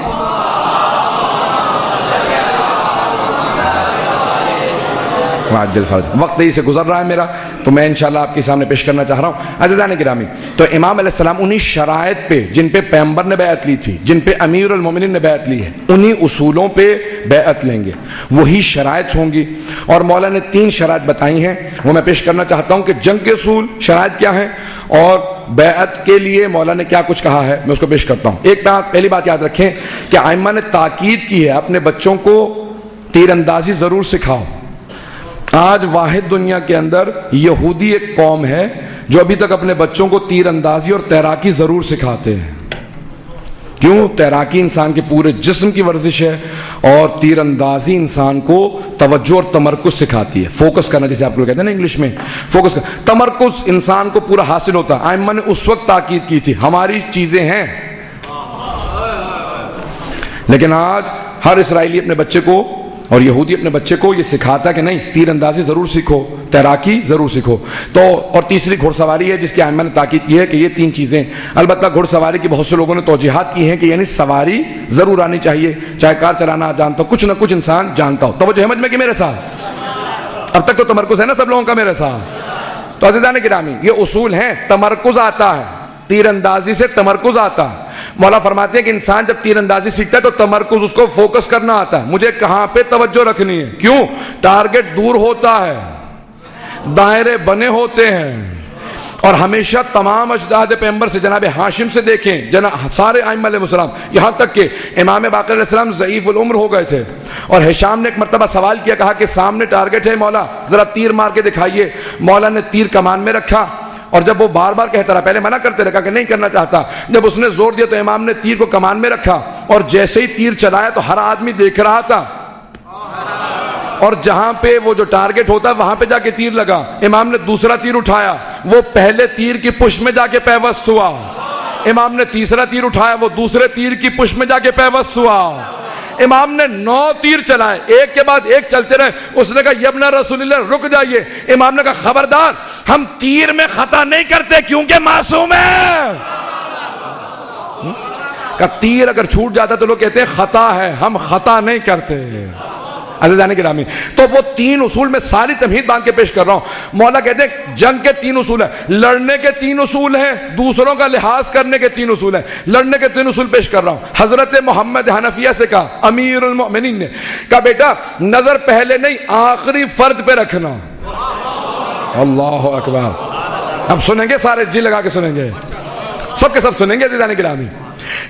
وقت ہی سے گزر رہا ہے میرا، تو میں انشاءاللہ آپ کے سامنے پیش کرنا چاہ رہا ہوں عزیزان گرامی۔ تو امام علیہ السلام انہی شرائط پہ جن پہ پیغمبر نے بیعت لی تھی، جن پہ امیر المومنین نے بیعت لی ہے، انہی اصولوں پہ بیعت لیں گے، وہی شرائط ہوں گی۔ اور مولا نے 3 شرائط بتائی ہیں، وہ میں پیش کرنا چاہتا ہوں کہ جنگ کے اصول شرائط کیا ہیں اور بیعت کے لیے مولا نے کیا کچھ کہا ہے، میں اس کو پیش کرتا ہوں۔ ایک بات، پہلی بات یاد رکھیں کہ ائمہ نے تاکید کی ہے اپنے بچوں کو تیر اندازی ضرور سکھاؤ۔ آج واحد دنیا کے اندر یہودی ایک قوم ہے جو ابھی تک اپنے بچوں کو تیر اندازی اور تیراکی ضرور سکھاتے ہیں۔ کیوں؟ تیراکی انسان کے پورے جسم کی ورزش ہے اور تیر اندازی انسان کو توجہ اور تمرکز سکھاتی ہے، فوکس کرنا، جسے آپ لوگ کہتے ہیں نا انگلش میں فوکس کرنا، تمرکز انسان کو پورا حاصل ہوتا ہے۔ ائمہ نے اس وقت تاکید کی تھی ہماری چیزیں ہیں، لیکن آج ہر اسرائیلی اپنے بچے کو اور یہودی اپنے بچے کو یہ سکھاتا کہ نہیں، تیر اندازی ضرور سیکھو، تیراکی ضرور سیکھو۔ تو اور تیسری گھڑ سواری ہے جس کی ائمہ نے تاکید کی ہے کہ یہ 3 چیزیں، البتہ گھڑ سواری کی بہت سے لوگوں نے توجیحات کی ہیں کہ یعنی سواری ضرور آنی چاہیے، چاہے کار چلانا جانتا ہو، کچھ نہ کچھ انسان جانتا ہو۔ توجہ سمجھ میں کہ میرے ساتھ اب تک تو تمرکز ہے نا سب لوگوں کا میرے ساتھ؟ تو عزیزان گرامی یہ اصول ہیں، تمرکز آتا ہے، تیر اندازی سے تمرکز آتا ہے۔ مولا فرماتے ہیں کہ انسان جب تیر اندازی سیکھتا ہے تو تمرکز، اس کو فوکس کرنا آتا ہے، مجھے کہاں پہ توجہ رکھنی ہے، کیوں؟ ٹارگٹ دور ہوتا ہے، دائرے بنے ہوتے ہیں، اور ہمیشہ تمام اجداد پیغمبر سے، جناب ہاشم سے دیکھیں، سارے ائمہ علیہ السلام، یہاں تک کہ امام باقر علیہ السلام ضعیف العمر ہو گئے تھے، اور ہشام نے ایک مرتبہ سوال کیا، کہا کہ سامنے ٹارگٹ ہے مولا ذرا تیر مار کے دکھائیے۔ مولا نے تیر کمان میں رکھا، اور جب وہ بار بار کہتا رہا، پہلے منع کرتے رہا کہ نہیں کرنا چاہتا، جب اس نے زور دیا تو امام نے تیر کو کمان میں رکھا، اور جیسے ہی تیر چلایا تو ہر آدمی دیکھ رہا تھا، اور جہاں پہ وہ جو ٹارگٹ ہوتا ہے وہاں پہ جا کے تیر لگا۔ امام نے دوسرا تیر اٹھایا، وہ پہلے تیر کی پشت میں جا کے پیوست ہوا۔ امام نے تیسرا تیر اٹھایا، وہ دوسرے تیر کی پشت میں جا کے پیوست ہوا۔ امام نے 9 تیر چلائے، ایک کے بعد ایک چلتے رہے۔ اس نے کہا یبن رسول اللہ رک جائیے۔ امام نے کہا خبردار، ہم تیر میں خطا نہیں کرتے کیونکہ معصوم ہے۔ کہ تیر اگر چھوٹ جاتا تو لوگ کہتے ہیں خطا ہے، ہم خطا نہیں کرتے۔ عزیزان گرامی، تو وہ 3 اصول میں ساری تمہید باندھ کے پیش کر رہا ہوں۔ مولا کہتے ہیں جنگ کے 3 اصول ہیں، لڑنے کے 3 اصول ہیں، دوسروں کا لحاظ کرنے کے 3 اصول ہیں۔ لڑنے کے 3 اصول پیش کر رہا ہوں۔ حضرت محمد حنفیہ سے کہا، امیر المؤمنین نے کہا بیٹا نظر پہلے نہیں آخری فرد پہ رکھنا۔ اللہ اکبر، اب سنیں گے سارے، جی لگا کے سنیں گے، سب کے سب سنیں گے عزیزان گرامی۔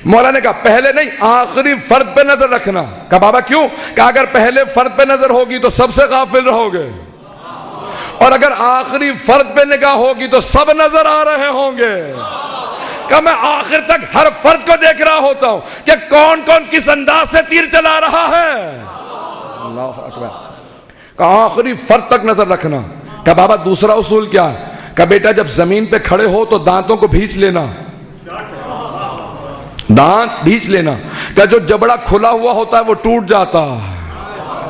مولا نے کہا پہلے نہیں آخری فرد پہ نظر رکھنا۔ کہا بابا کیوں؟ کہ اگر پہلے فرد پہ نظر ہوگی تو سب سے غافل رہو گے، اور اگر آخری فرد پہ نگاہ ہوگی تو سب نظر آ رہے ہوں گے۔ کہ میں آخر تک ہر فرد کو دیکھ رہا ہوتا ہوں کہ کون کون کس انداز سے تیر چلا رہا ہے۔ اللہ اکبر، کہ آخری فرد تک نظر رکھنا۔ کہ بابا دوسرا اصول کیا ہے؟ کہ بیٹا جب زمین پہ کھڑے ہو تو دانتوں کو بھینچ لینا، دانت بھینچ لینا۔ کہ جو جبڑا کھلا ہوا ہوتا ہے وہ ٹوٹ جاتا،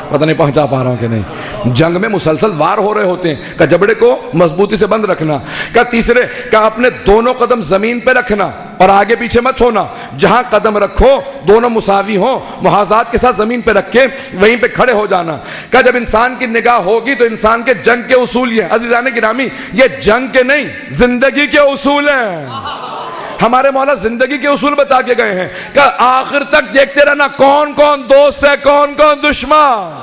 پتہ نہیں پہنچا پا رہا ہوں کہ نہیں، جنگ میں مسلسل وار ہو رہے ہوتے ہیں۔ کہ جبڑے کو مضبوطی سے بند رکھنا۔ کہ تیسرے کہ اپنے دونوں قدم زمین پہ رکھنا اور آگے پیچھے مت ہونا، جہاں قدم رکھو دونوں مساوی ہوں، محاذات کے ساتھ زمین پہ رکھ کے وہیں پہ کھڑے ہو جانا۔ کہ جب انسان کی نگاہ ہوگی تو انسان کے جنگ کے اصول یہ عزیزان گرامی، یہ جنگ کے نہیں زندگی کے اصول ہیں۔ ہمارے مولا زندگی کے اصول بتا کے گئے ہیں کہ آخر تک دیکھتے رہنا کون کون دوست ہے، کون کون دشمن۔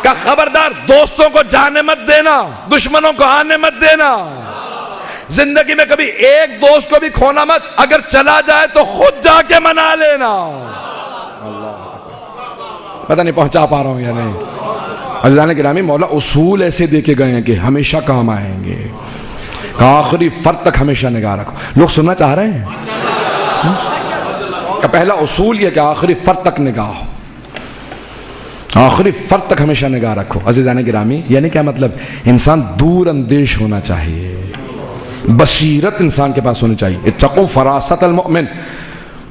کہ خبردار دوستوں کو جانے مت دینا، دشمنوں کو آنے مت دینا۔ زندگی میں کبھی ایک دوست کو بھی کھونا مت، اگر چلا جائے تو خود جا کے منا لینا۔ پتہ نہیں پہنچا پا رہا ہوں یا نہیں۔ عزیزان گرامی مولا اصول ایسے دے کے گئے ہیں کہ ہمیشہ کام آئیں گے۔ کہ آخری فرد تک ہمیشہ نگاہ رکھو۔ لوگ سننا چاہ رہے ہیں؟ کہ پہلا اصول یہ کہ آخری فرد تک نگاہ ہو، آخری فرد تک ہمیشہ نگاہ رکھو۔ عزیزان گرامی یعنی کیا مطلب؟ انسان دور اندیش ہونا چاہیے، بصیرت انسان کے پاس ہونی چاہیے۔ اتقوا فراست المؤمن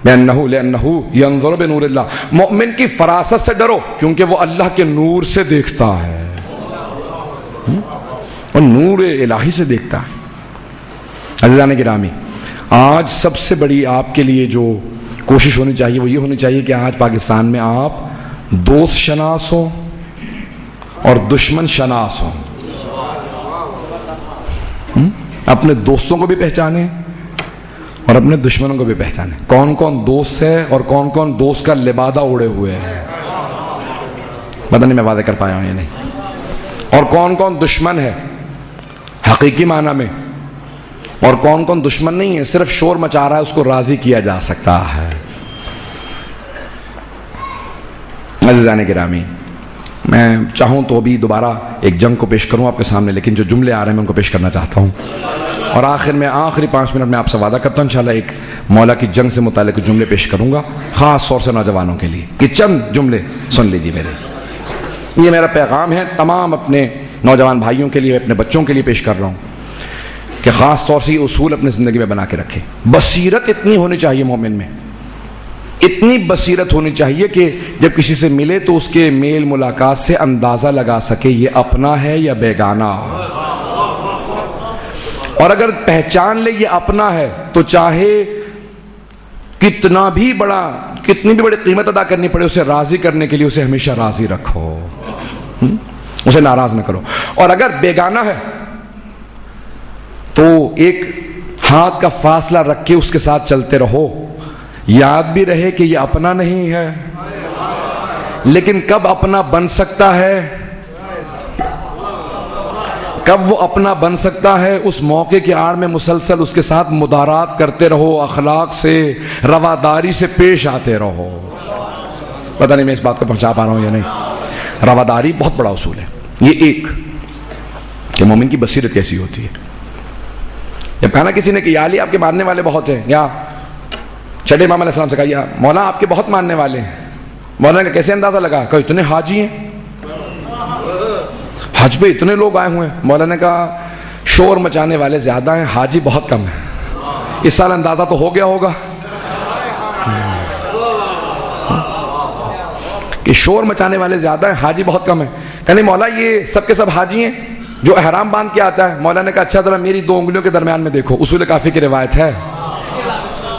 لأنه ينظر بنور اللہ، مومن کی فراست سے ڈرو کیونکہ وہ اللہ کے نور سے دیکھتا ہے۔ اور نور الہی سے دیکھتا ہے۔ عزیزان گرامی، آج سب سے بڑی آپ کے لیے جو کوشش ہونی چاہیے وہ یہ ہونی چاہیے کہ آج پاکستان میں آپ دوست شناس ہوں اور دشمن شناس ہوں۔ اپنے دوستوں کو بھی پہچانیں اور اپنے دشمنوں کو بھی پہچانیں، کون کون دوست ہے اور کون کون دوست کا لبادہ اڑے ہوئے ہیں، پتہ نہیں میں واضح کر پایا ہوں یا نہیں، اور کون کون دشمن ہے حقیقی معنی میں، اور کون کون دشمن نہیں ہے، صرف شور مچا رہا ہے، اس کو راضی کیا جا سکتا ہے۔ عزیزان گرامی، میں چاہوں تو ابھی دوبارہ ایک جنگ کو پیش کروں آپ کے سامنے، لیکن جو جملے آ رہے ہیں میں ان کو پیش کرنا چاہتا ہوں، اور آخر میں آخری 5 منٹ میں آپ سے وعدہ کرتا ہوں انشاءاللہ ایک مولا کی جنگ سے متعلق جملے پیش کروں گا، خاص طور سے نوجوانوں کے لیے، کہ چند جملے سن لیجیے میرے۔ یہ میرا پیغام ہے تمام اپنے نوجوان بھائیوں کے لیے، اپنے بچوں کے لیے پیش کر رہا ہوں کہ خاص طور سے یہ اصول اپنی زندگی میں بنا کے رکھیں۔ بصیرت اتنی ہونی چاہیے مومن میں، اتنی بصیرت ہونی چاہیے کہ جب کسی سے ملے تو اس کے میل ملاقات سے اندازہ لگا سکے یہ اپنا ہے یا بیگانہ، اور اگر پہچان لے یہ اپنا ہے تو چاہے کتنی بھی بڑی قیمت ادا کرنی پڑے اسے راضی کرنے کے لیے اسے ہمیشہ راضی رکھو، اسے ناراض نہ کرو، اور اگر بیگانہ ہے تو ایک ہاتھ کا فاصلہ رکھ کے اس کے ساتھ چلتے رہو، یاد بھی رہے کہ یہ اپنا نہیں ہے، لیکن کب اپنا بن سکتا ہے، کب وہ اپنا بن سکتا ہے، اس موقع کی آڑ میں مسلسل اس کے ساتھ مدارات کرتے رہو، اخلاق سے رواداری سے پیش آتے رہو۔ پتہ نہیں میں اس بات کو پہنچا پا رہا ہوں یا نہیں، رواداری بہت بڑا اصول ہے۔ یہ ایک کہ مومن کی بصیرت کیسی ہوتی ہے۔ جب کہا نا کسی نے کہ یا علی آپ کے ماننے والے بہت ہیں، یا چڑھے امام علیہ السلام سے کہا یا مولا آپ کے بہت ماننے والے ہیں، مولا نے کیسے اندازہ لگا؟ کہ اتنے حاجی ہیں، حج پہ اتنے لوگ آئے ہوئے ہیں۔ مولا نے کہا شور مچانے والے زیادہ ہیں، حاجی بہت کم ہیں۔ اس سال اندازہ تو ہو گیا ہوگا کہ شور مچانے والے زیادہ ہیں، حاجی بہت کم ہیں۔ کہنے مولا یہ سب کے سب حاجی ہیں جو احرام باندھ کے آتا ہے؟ مولا نے کہا اچھا ذرا میری 2 انگلیوں کے درمیان میں دیکھو، اصول کافی کی روایت ہے۔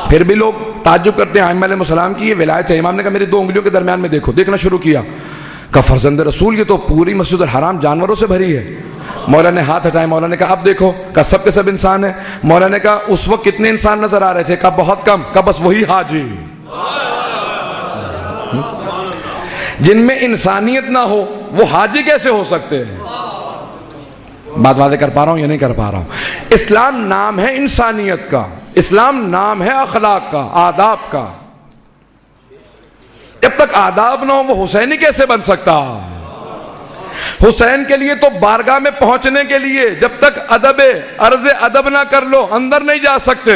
پھر بھی لوگ تعجب کرتے ہیں ائمہ علیہ السلام کی یہ ولایت ہے۔ امام نے کہا میری 2 انگلیوں کے درمیان میں دیکھو، دیکھنا شروع کیا، کہا فرزند رسول یہ تو پوری مسجد الحرام جانوروں سے بھری ہے۔ مولا نے ہاتھ ہٹائے، مولا نے کہا اب دیکھو، کہا سب کے سب انسان ہیں۔ مولا نے کہا اس وقت کتنے انسان نظر آ رہے تھے؟ کہا بہت کم۔ کہا بس وہی حاجی جن میں انسانیت نہ ہو وہ حاجی کیسے ہو سکتے ہیں؟ بات واضح کر پا رہا ہوں یا نہیں کر پا رہا ہوں؟ اسلام نام ہے انسانیت کا، اسلام نام ہے اخلاق کا، آداب کا۔ جب تک آداب نہ ہو وہ حسینی کیسے بن سکتا؟ حسین کے لیے تو بارگاہ میں پہنچنے کے لیے جب تک عرض ادب نہ کر لو اندر نہیں جا سکتے،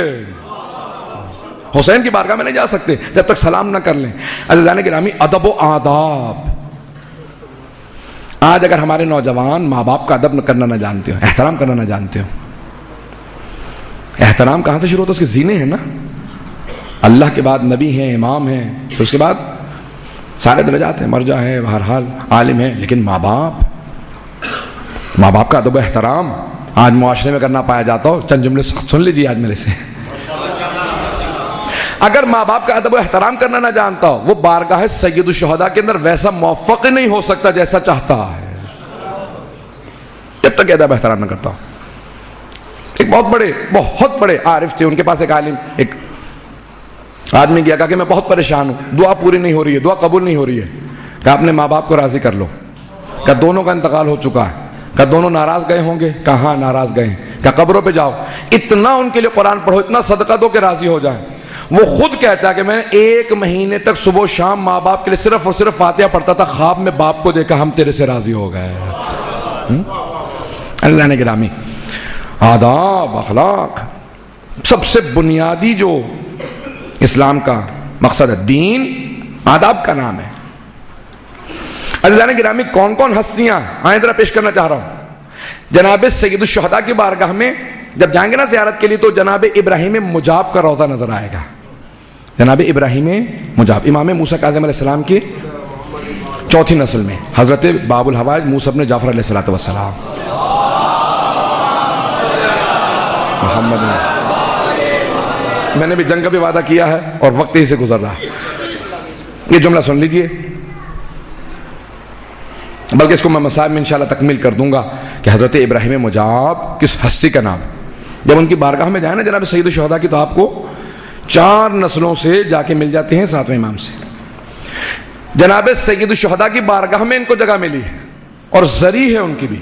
حسین کی بارگاہ میں نہیں جا سکتے جب تک سلام نہ کر لیں۔ عزیزان گرامی، ادب و آداب۔ آج اگر ہمارے نوجوان ماں باپ کا ادب کرنا نہ جانتے ہو، احترام کرنا نہ جانتے ہو، احترام کہاں سے شروع ہوتا ہے؟ اس کے زینے ہیں نا، اللہ کے بعد نبی ہیں، امام ہیں، پھر اس کے بعد سارے درجات ہیں، مرجع ہے، بہرحال عالم ہے، لیکن ماں باپ کا ادب و احترام آج معاشرے میں کرنا پایا جاتا ہو۔ چند جملے سن لیجیے آج میرے سے۔ اگر ماں باپ کا ادب و احترام کرنا نہ جانتا ہو وہ بارگاہ سید الشہداء کے اندر ویسا موفق نہیں ہو سکتا جیسا چاہتا ہے، جب تک ادب و احترام نہ کرتا ہو۔ ایک بہت بڑے عارف تھے، ان کے پاس ایک عالم، ایک آدمی گیا، کہا کہ میں بہت پریشان ہوں، دعا پوری نہیں ہو رہی ہے، دعا قبول نہیں ہو رہی ہے۔ کہا اپنے ماں باپ کو راضی کر لو۔ کہا دونوں کا انتقال ہو چکا ہے۔ کہا دونوں ناراض گئے ہوں گے؟ کہا ہاں ناراض گئے ہیں۔ کہا قبروں پہ جاؤ، اتنا ان کے لیے قرآن پڑھو، اتنا صدقہ دو کہ راضی ہو جائیں۔ وہ خود کہتا ہے کہ میں نے 1 مہینے تک صبح و شام ماں باپ کے لیے صرف اور صرف فاتحہ پڑھتا تھا، خواب میں باپ کو دیکھا، ہم تیرے سے راضی ہو گئے۔ اللہ نے گرامی، آداب اخلاق سب سے بنیادی جو اسلام کا مقصد ہے، دین آداب کا نام ہے۔ عزیزان گرامی، کون کون ہستیاں آئیں ذرا پیش کرنا چاہ رہا ہوں۔ جناب سید الشہداء کی بارگاہ میں جب جائیں گے نا زیارت کے لیے تو جناب ابراہیم مجاب کا روضہ نظر آئے گا۔ جناب ابراہیم مجاب امام موسیٰ کاظم علیہ السلام کی 4تھی نسل میں، حضرت باب الحوائج موسیٰ بن جعفر علیہ السلام۔ محمد. میں نے بھی جنگ کا بھی وعدہ کیا ہے اور وقت ہی سے گزر رہا ہے. یہ جملہ سن لیجئے، بلکہ اس کو میں مصائب میں انشاءاللہ تکمیل کر دوں گا کہ حضرت ابراہیم مجاب کس ہستی کا نام ہے. جب ان کی بارگاہ میں جائیں نا جناب سید الشہداء کی، تو آپ کو 4 نسلوں سے جا کے مل جاتے ہیں 7ویں امام سے. جناب سید الشہداء کی بارگاہ میں ان کو جگہ ملی ہے اور زری ہے ان کی بھی.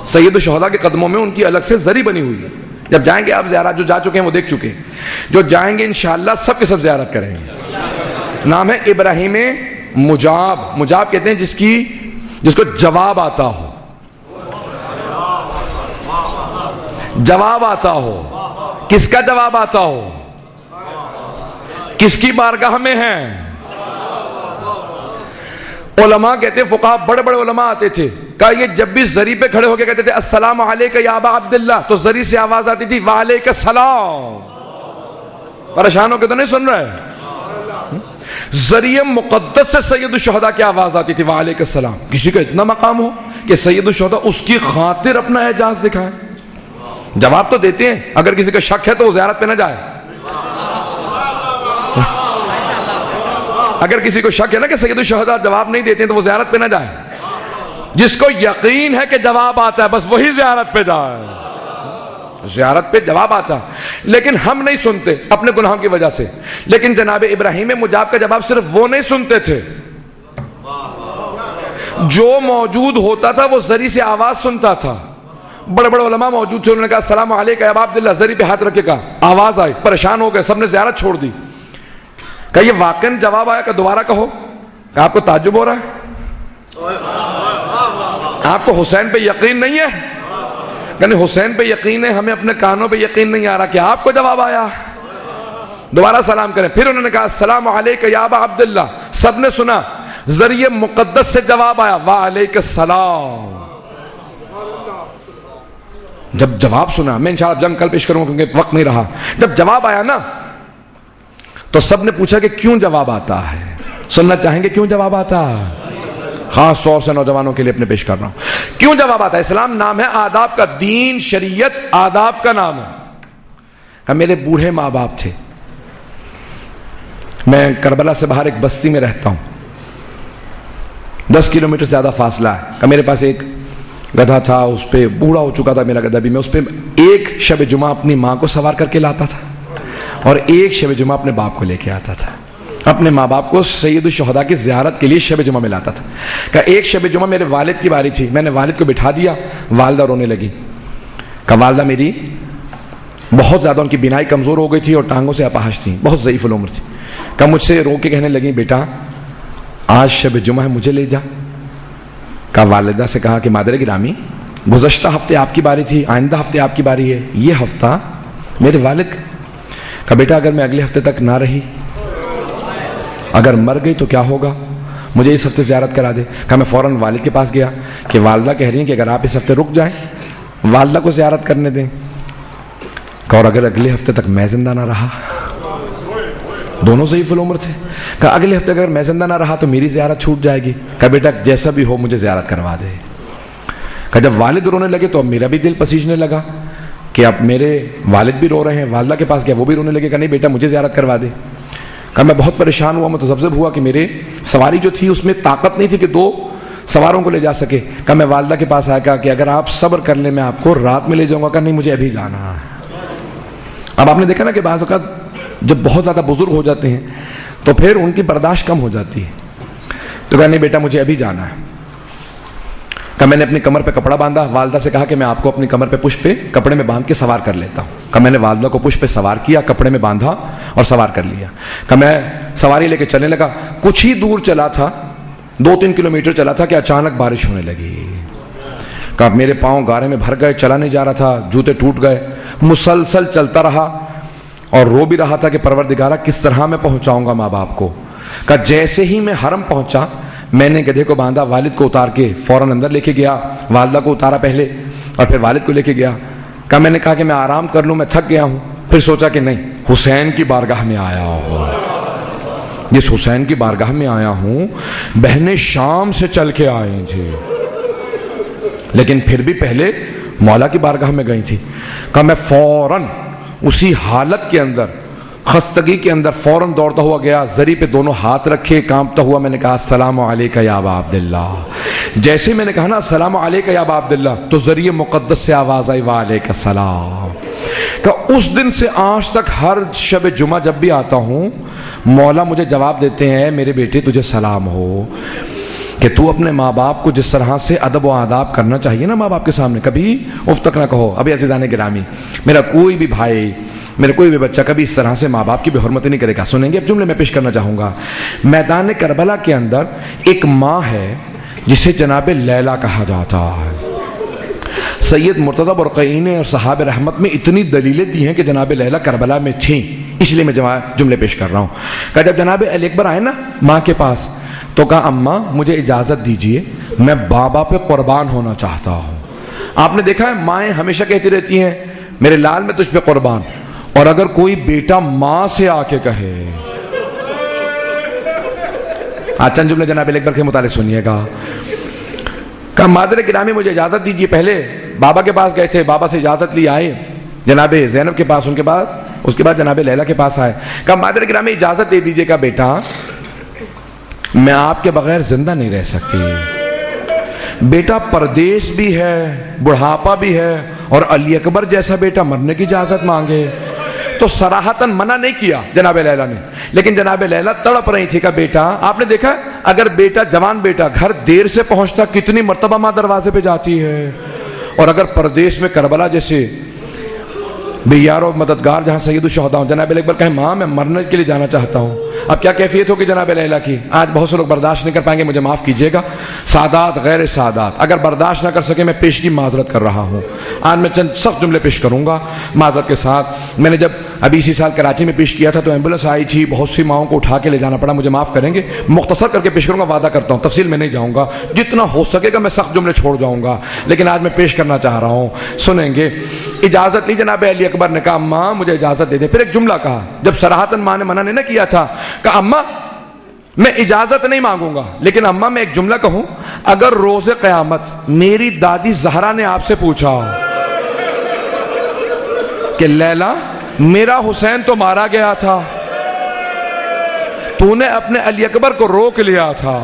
سید الشہداء کے قدموں میں ان کی الگ سے زری بنی ہوئی ہے. جب جائیں گے آپ زیارت، جو جا چکے ہیں وہ دیکھ چکے ہیں، جو جائیں گے انشاءاللہ سب کے سب زیارت کریں گے. نام ہے ابراہیم مجاب. مجاب کہتے ہیں جس کو جواب آتا ہو، جواب آتا ہو. کس کا جواب آتا ہو؟ کس کی بارگاہ میں ہیں؟ علماء کہتے ہیں، فقہاء بڑے بڑے علماء آتے تھے، کہا یہ جب بھی زری پہ کھڑے ہو کے کہتے تھے السلام علیکہ یا ابا عبداللہ، تو زری سے آواز آتی تھی وعلیکہ السلام. پریشان ہو کے تو نہیں سن رہے؟ ذریعہ مقدس سے سید الشہداء کی آواز آتی تھی وعلیکہ السلام. کسی کا اتنا مقام ہو کہ سید الشہداء اس کی خاطر اپنا اعجاز دکھائے. جواب تو دیتے ہیں، اگر کسی کا شک ہے تو وہ زیارت پہ نہ جائے. اگر کسی کو شک ہے نا کہ سید الشہداء جواب نہیں دیتے ہیں تو وہ زیارت پہ نہ جائے. جس کو یقین ہے کہ جواب آتا ہے بس وہی زیارت پہ جائے. زیارت پہ جواب آتا، لیکن ہم نہیں سنتے اپنے گناہوں کی وجہ سے. لیکن جناب ابراہیم مجاب کا جواب صرف وہ نہیں سنتے تھے، جو موجود ہوتا تھا وہ زری سے آواز سنتا تھا. بڑے بڑے علماء موجود تھے، انہوں نے کہا السلام علیکہ یا ابا عبداللہ. زری پہ ہاتھ رکھے کہا، آواز آئی، پریشان ہو گئے، سب نے زیارت چھوڑ دی. کہ یہ واقعاً جواب آیا کہ دوبارہ کہو. کہ آپ کو تعجب ہو رہا ہے؟ آپ کو حسین پہ یقین نہیں ہے؟ یعنی حسین پہ یقین ہے، ہمیں اپنے کانوں پہ یقین نہیں آ رہا کہ آپ کو جواب آیا. دوبارہ سلام کریں. پھر انہوں نے کہا السلام علیکہ یا ابا عبداللہ. سب نے سنا، ذریعہ مقدس سے جواب آیا وعلیکہ السلام. جب جواب سنا، میں انشاءاللہ جنگ کل پیش کروں گا کیونکہ وقت نہیں رہا. جب جواب آیا نا تو سب نے پوچھا کہ کیوں جواب آتا ہے. سننا چاہیں گے کیوں جواب آتا ہے؟ خاص طور سے نوجوانوں کے لیے اپنے پیش کر رہا ہوں. کیوں جواب آتا ہے؟ اسلام نام ہے آداب کا، دین شریعت آداب کا نام ہے. میرے بوڑھے ماں باپ تھے، میں کربلا سے باہر ایک بستی میں رہتا ہوں، 10 کلومیٹر سے زیادہ فاصلہ ہے. کہ میرے پاس ایک گدھا تھا، اس پہ بوڑھا ہو چکا تھا میرا گدھا بھی. میں اس پہ ایک شب جمعہ اپنی ماں کو سوار کر کے لاتا تھا اور ایک شب جمعہ اپنے باپ کو لے کے آتا تھا. اپنے ماں باپ کو سید الشہداء کی زیارت کے لیے شب جمعہ میں لاتا تھا. کہ ایک شب جمعہ میرے والد کی باری تھی، میں نے والد کو بٹھا دیا، والدہ رونے لگی. کہ والدہ میری بہت زیادہ ان کی بینائی کمزور ہو گئی تھی اور ٹانگوں سے اپاہج تھی، بہت ضعیف العمر تھی. کہ مجھ سے رو کے کہنے لگی بیٹا آج شب جمعہ ہے مجھے لے جا. کہ والدہ سے کہا کہ مادر گرامی گزشتہ ہفتے آپ کی باری تھی، آئندہ ہفتے آپ کی باری ہے، یہ ہفتہ میرے والد. کہ بیٹا اگر میں اگلے ہفتے تک نہ رہی، اگر مر گئی تو کیا ہوگا، مجھے اس ہفتے زیارت کرا دے. کہ میں فوراً والد کے پاس گیا کہ والدہ کہہ رہی ہیں کہ اگر آپ اس ہفتے رک جائیں والدہ کو زیارت کرنے دیں. کہ اور اگر اگلے ہفتے تک میں زندہ نہ رہا، دونوں ضعیف العمر تھے. کہ اگلے ہفتے اگر میں زندہ نہ رہا تو میری زیارت چھوٹ جائے گی. کہ بیٹا جیسا بھی ہو مجھے زیارت کروا دے. کہ جب والد رونے لگے تو اب میرا بھی دل پسیجنے لگا کہ اب میرے والد بھی رو رہے ہیں. والدہ کے پاس گیا، وہ بھی رونے لگے. کہ نہیں بیٹا مجھے زیارت کروا دے. کہ میں بہت پریشان ہوا، متذبذب ہوا کہ میرے سواری جو تھی اس میں طاقت نہیں تھی کہ 2 سواروں کو لے جا سکے. کہ میں والدہ کے پاس آیا کہ اگر آپ صبر کر لیں میں آپ کو رات میں لے جاؤں گا. کہ نہیں مجھے ابھی جانا ہے. اب آپ نے دیکھا نا کہ بعض اوقات جب بہت زیادہ بزرگ ہو جاتے ہیں تو پھر ان کی برداشت کم ہو جاتی ہے. تو کہا نہیں بیٹا مجھے ابھی جانا ہے. کہ میں نے اپنی کمر پہ کپڑا باندھا، والدہ سے کہا کہ میں آپ کو اپنی کمر پہ پشت پہ کپڑے میں باندھ کے سوار کر لیتا ہوں. کہ میں نے والدہ کو پشت پہ سوار کیا، کپڑے میں باندھا اور سوار کر لیا. کہ میں سواری لے کے چلنے لگا. کچھ ہی دور چلا تھا، 2-3 کلومیٹر چلا تھا کہ اچانک بارش ہونے لگی. کہ میرے پاؤں گارے میں بھر گئے، چلا نہیں جا رہا تھا، جوتے ٹوٹ گئے. مسلسل چلتا رہا اور رو بھی رہا تھا کہ پروردگارہ کس طرح میں پہنچاؤں گا ماں باپ کو. کہ جیسے ہی میں حرم پہنچا میں نے گدھے کو باندھا، والد کو اتار کے فوراً اندر لے کے گیا. والدہ کو اتارا پہلے اور پھر والد کو لے کے گیا. کہ میں نے کہا کہ میں آرام کر لوں، میں تھک گیا ہوں. پھر سوچا کہ نہیں، حسین کی بارگاہ میں آیا ہوں، جس حسین کی بارگاہ میں آیا ہوں بہنیں شام سے چل کے آئی تھی، لیکن پھر بھی پہلے مولا کی بارگاہ میں گئی تھی. کہا میں فوراً اسی حالت کے اندر، خستگی کے اندر فوراً دوڑتا ہوا گیا، زری پہ دونوں ہاتھ رکھے، کانپتا ہوا میں نے کہا السلام علیکہ یا ابا عبداللہ. جیسے میں نے کہا نا السلام علیکہ یا ابا عبداللہ، تو ذریعہ مقدس سے آواز آئی وعلیکہ السلام. کہ اس دن سے آج تک ہر شب جمعہ جب بھی آتا ہوں مولا مجھے جواب دیتے ہیں میرے بیٹے تجھے سلام ہو، کہ تو اپنے ماں باپ کو جس طرح سے ادب و آداب کرنا چاہیے نا ماں باپ کے سامنے، کبھی اف تک نہ کہو. ابھی عزیزان گرامی، میرا کوئی بھی بھائی، میرا کوئی بھی بچہ کبھی اس طرح سے ماں باپ کی بے حرمتی نہیں کرے گا. سنیں گے اب جملے میں پیش کرنا چاہوں گا. میدان کربلا کے اندر ایک ماں ہے جسے جناب لیلا کہا جاتا ہے. سید مرتضی برقعی نے اور صحابہ رحمت میں اتنی دلیلیں دی ہیں کہ جناب لیلا کربلا میں تھیں، اس لیے میں جملے پیش کر رہا ہوں. کہ جب جناب علی اکبر آئے نا ماں کے پاس تو کہا اماں مجھے اجازت دیجئے، میں بابا پہ قربان ہونا چاہتا ہوں. آپ نے دیکھا ہے مائیں ہمیشہ کہتی رہتی ہیں میرے لال میں تجھ پہ قربان، اور اگر کوئی بیٹا ماں سے آ کے کہے، آج چند جملے جناب علی اکبر کے متعلق سنیے گا. کہا مادر گرامی مجھے اجازت دیجئے. پہلے بابا کے پاس گئے تھے، بابا سے اجازت لی آئے جناب زینب کے پاس، اس کے بعد جناب لیلا کے پاس آئے. کہا مادر گرامی اجازت دے دیجئے. کہا بیٹا میں آپ کے بغیر زندہ نہیں رہ سکتی. بیٹا پردیس بھی ہے، بڑھاپا بھی ہے، اور علی اکبر جیسا بیٹا مرنے کی اجازت مانگے تو صراحتاً منع نہیں کیا جناب لیلا نے. لیکن جناب لیلا تڑپ رہی تھی کہ بیٹا، آپ نے دیکھا اگر بیٹا، جوان بیٹا گھر دیر سے پہنچتا کتنی مرتبہ ماں دروازے پہ جاتی ہے، اور اگر پردیس میں کربلا جیسے بے یار و مددگار جہاں سید الشہداء ہوں، جناب علی اکبر کہیں ماں میں مرنے کے لیے جانا چاہتا ہوں. اب کیا کیفیت ہوگی جناب لیلا کی؟ آج بہت سے لوگ برداشت نہیں کر پائیں گے، مجھے معاف کیجیے گا، سادات غیر سادات اگر برداشت نہ کر سکے میں پیشگی معذرت کر رہا ہوں. آج میں چند سخت جملے پیش کروں گا معذرت کے ساتھ. میں نے جب ابھی اسی سال کراچی میں پیش کیا تھا تو ایمبولینس آئی تھی، بہت سی ماؤں کو اٹھا کے لے جانا پڑا، مجھے معاف کریں گے، مختصر کر کے پیش کروں گا، وعدہ کرتا ہوں تفصیل میں نہیں جاؤں گا، جتنا ہو سکے گا میں سخت جملے چھوڑ جاؤں گا، لیکن آج میں پیش کرنا چاہ رہا ہوں، سنیں گے. اجازت لی جناب علی اکبر نے. کہا ماں مجھے اجازت دے دے. پھر ایک جملہ کہا جب صراحتاً ماں نے منع نہیں کیا تھا. کہا اماں میں اجازت نہیں مانگوں گا، لیکن اماں میں ایک جملہ کہوں، اگر روز قیامت میری دادی زہرا نے آپ سے پوچھا کہ لیلا میرا حسین تو مارا گیا تھا، تو نے اپنے علی اکبر کو روک لیا تھا،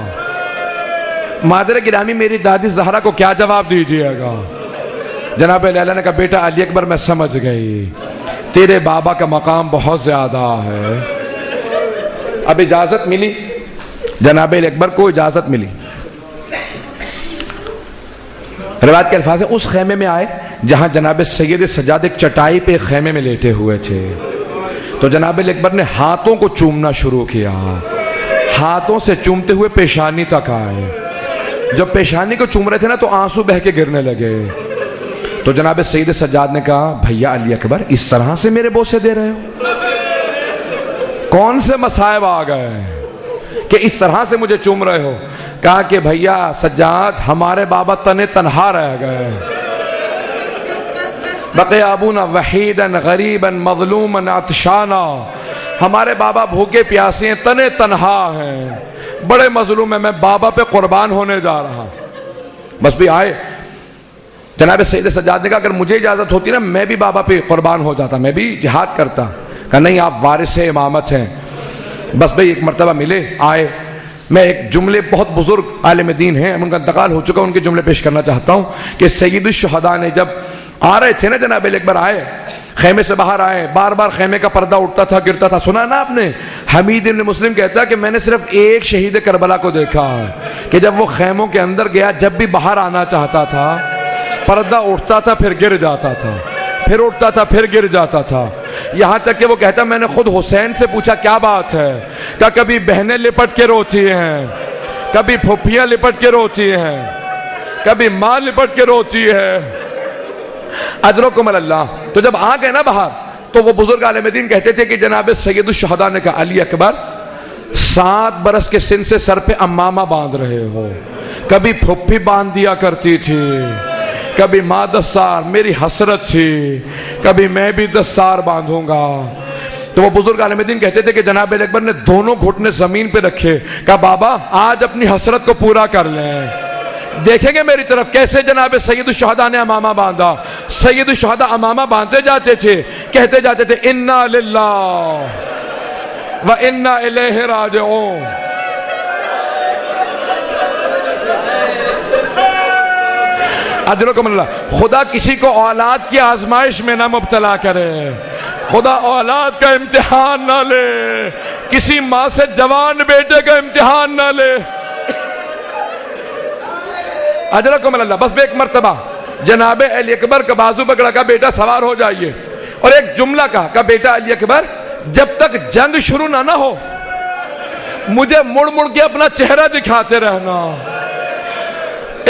مادر گرامی میری دادی زہرا کو کیا جواب دیجیے گا؟ جناب لیلا نے کہا بیٹا علی اکبر میں سمجھ گئی، تیرے بابا کا مقام بہت زیادہ ہے. اب اجازت ملی جناب علی اکبر کو، اجازت ملی. روایت کے الفاظ ہیں اس خیمے میں آئے جہاں جناب سید سجاد ایک چٹائی پہ خیمے میں لیٹے ہوئے تھے. تو جناب علی اکبر نے ہاتھوں کو چومنا شروع کیا، ہاتھوں سے چومتے ہوئے پیشانی تک آئے. جب پیشانی کو چوم رہے تھے نا تو آنسو بہہ کے گرنے لگے. تو جناب سید سجاد نے کہا بھیا علی اکبر اس طرح سے میرے بوسے دے رہے ہو؟ کون سے مصائب آ گئے کہ اس طرح سے مجھے چوم رہے ہو؟ کہا کہ بھیا سجاد ہمارے بابا تنے تنہا رہ گئے، بقی ابونا وحیدا غریبا مظلوما عطشانا، ہمارے بابا بھوکے پیاسے ہیں، تنے تنہا ہیں، بڑے مظلوم ہیں، میں بابا پہ قربان ہونے جا رہا. بس بھی آئے جناب سید سجاد نے کہا اگر مجھے اجازت ہوتی نا میں بھی بابا پہ قربان ہو جاتا، میں بھی جہاد کرتا. کہا نہیں آپ وارث امامت ہیں. بس بھئی ایک مرتبہ ملے، آئے. میں ایک جملے بہت بزرگ عالم دین ہیں، ان کا انتقال ہو چکا، ان کے جملے پیش کرنا چاہتا ہوں کہ سید الشہداء نے جب آ رہے تھے نا جناب علی اکبر آئے، خیمے سے باہر آئے، بار بار خیمے کا پردہ اٹھتا تھا گرتا تھا. سنا نا آپ نے؟ حمید بن مسلم کہتا ہے کہ میں نے صرف ایک شہید کربلا کو دیکھا کہ جب وہ خیموں کے اندر گیا، جب بھی باہر آنا چاہتا تھا پردہ اٹھتا تھا پھر گر جاتا تھا، پھر اٹھتا تھا پھر گر جاتا تھا. یہاں تک کہ وہ کہتا میں نے خود حسین سے پوچھا کیا بات ہے؟ کہ کبھی بہنیں لپٹ کے روتی ہیں، کبھی پھوپھیاں لپٹ کے روتی ہیں، کبھی ماں لپٹ کے روتی ہے. اجرکم اللہ. تو جب آ گئے نا باہر تو وہ بزرگ عالم دین کہتے تھے کہ جناب سید الشہداء نے کہا علی اکبر 7 برس کے سن سے سر پہ امامہ باندھ رہے ہو، کبھی پھوپھی باندھ دیا کرتی تھی، کبھی ماں 10 سال، میری حسرت تھی، کبھی میں بھی 10 سال باندھوں گا. تو وہ بزرگ عالم دین کہتے تھے کہ جناب علی اکبر نے دونوں گھٹنے زمین پہ رکھے، کہا بابا آج اپنی حسرت کو پورا کر لیں. دیکھیں گے میری طرف کیسے جناب سید الشہداء نے امامہ باندھا. سید الشہداء امامہ باندھتے جاتے تھے, کہتے جاتے تھے انا للہ و انا الیہ راجعون. اجرکم اللہ. خدا کسی کو اولاد کی آزمائش میں نہ مبتلا کرے, خدا اولاد کا امتحان نہ لے, کسی ماں سے جوان بیٹے کا امتحان نہ لے. اجرکم اللہ. بس ایک مرتبہ جناب علی اکبر کا بازو پکڑا, کا بیٹا سوار ہو جائیے, اور ایک جملہ کہا بیٹا علی اکبر جب تک جنگ شروع نہ ہو مجھے مڑ مڑ کے اپنا چہرہ دکھاتے رہنا.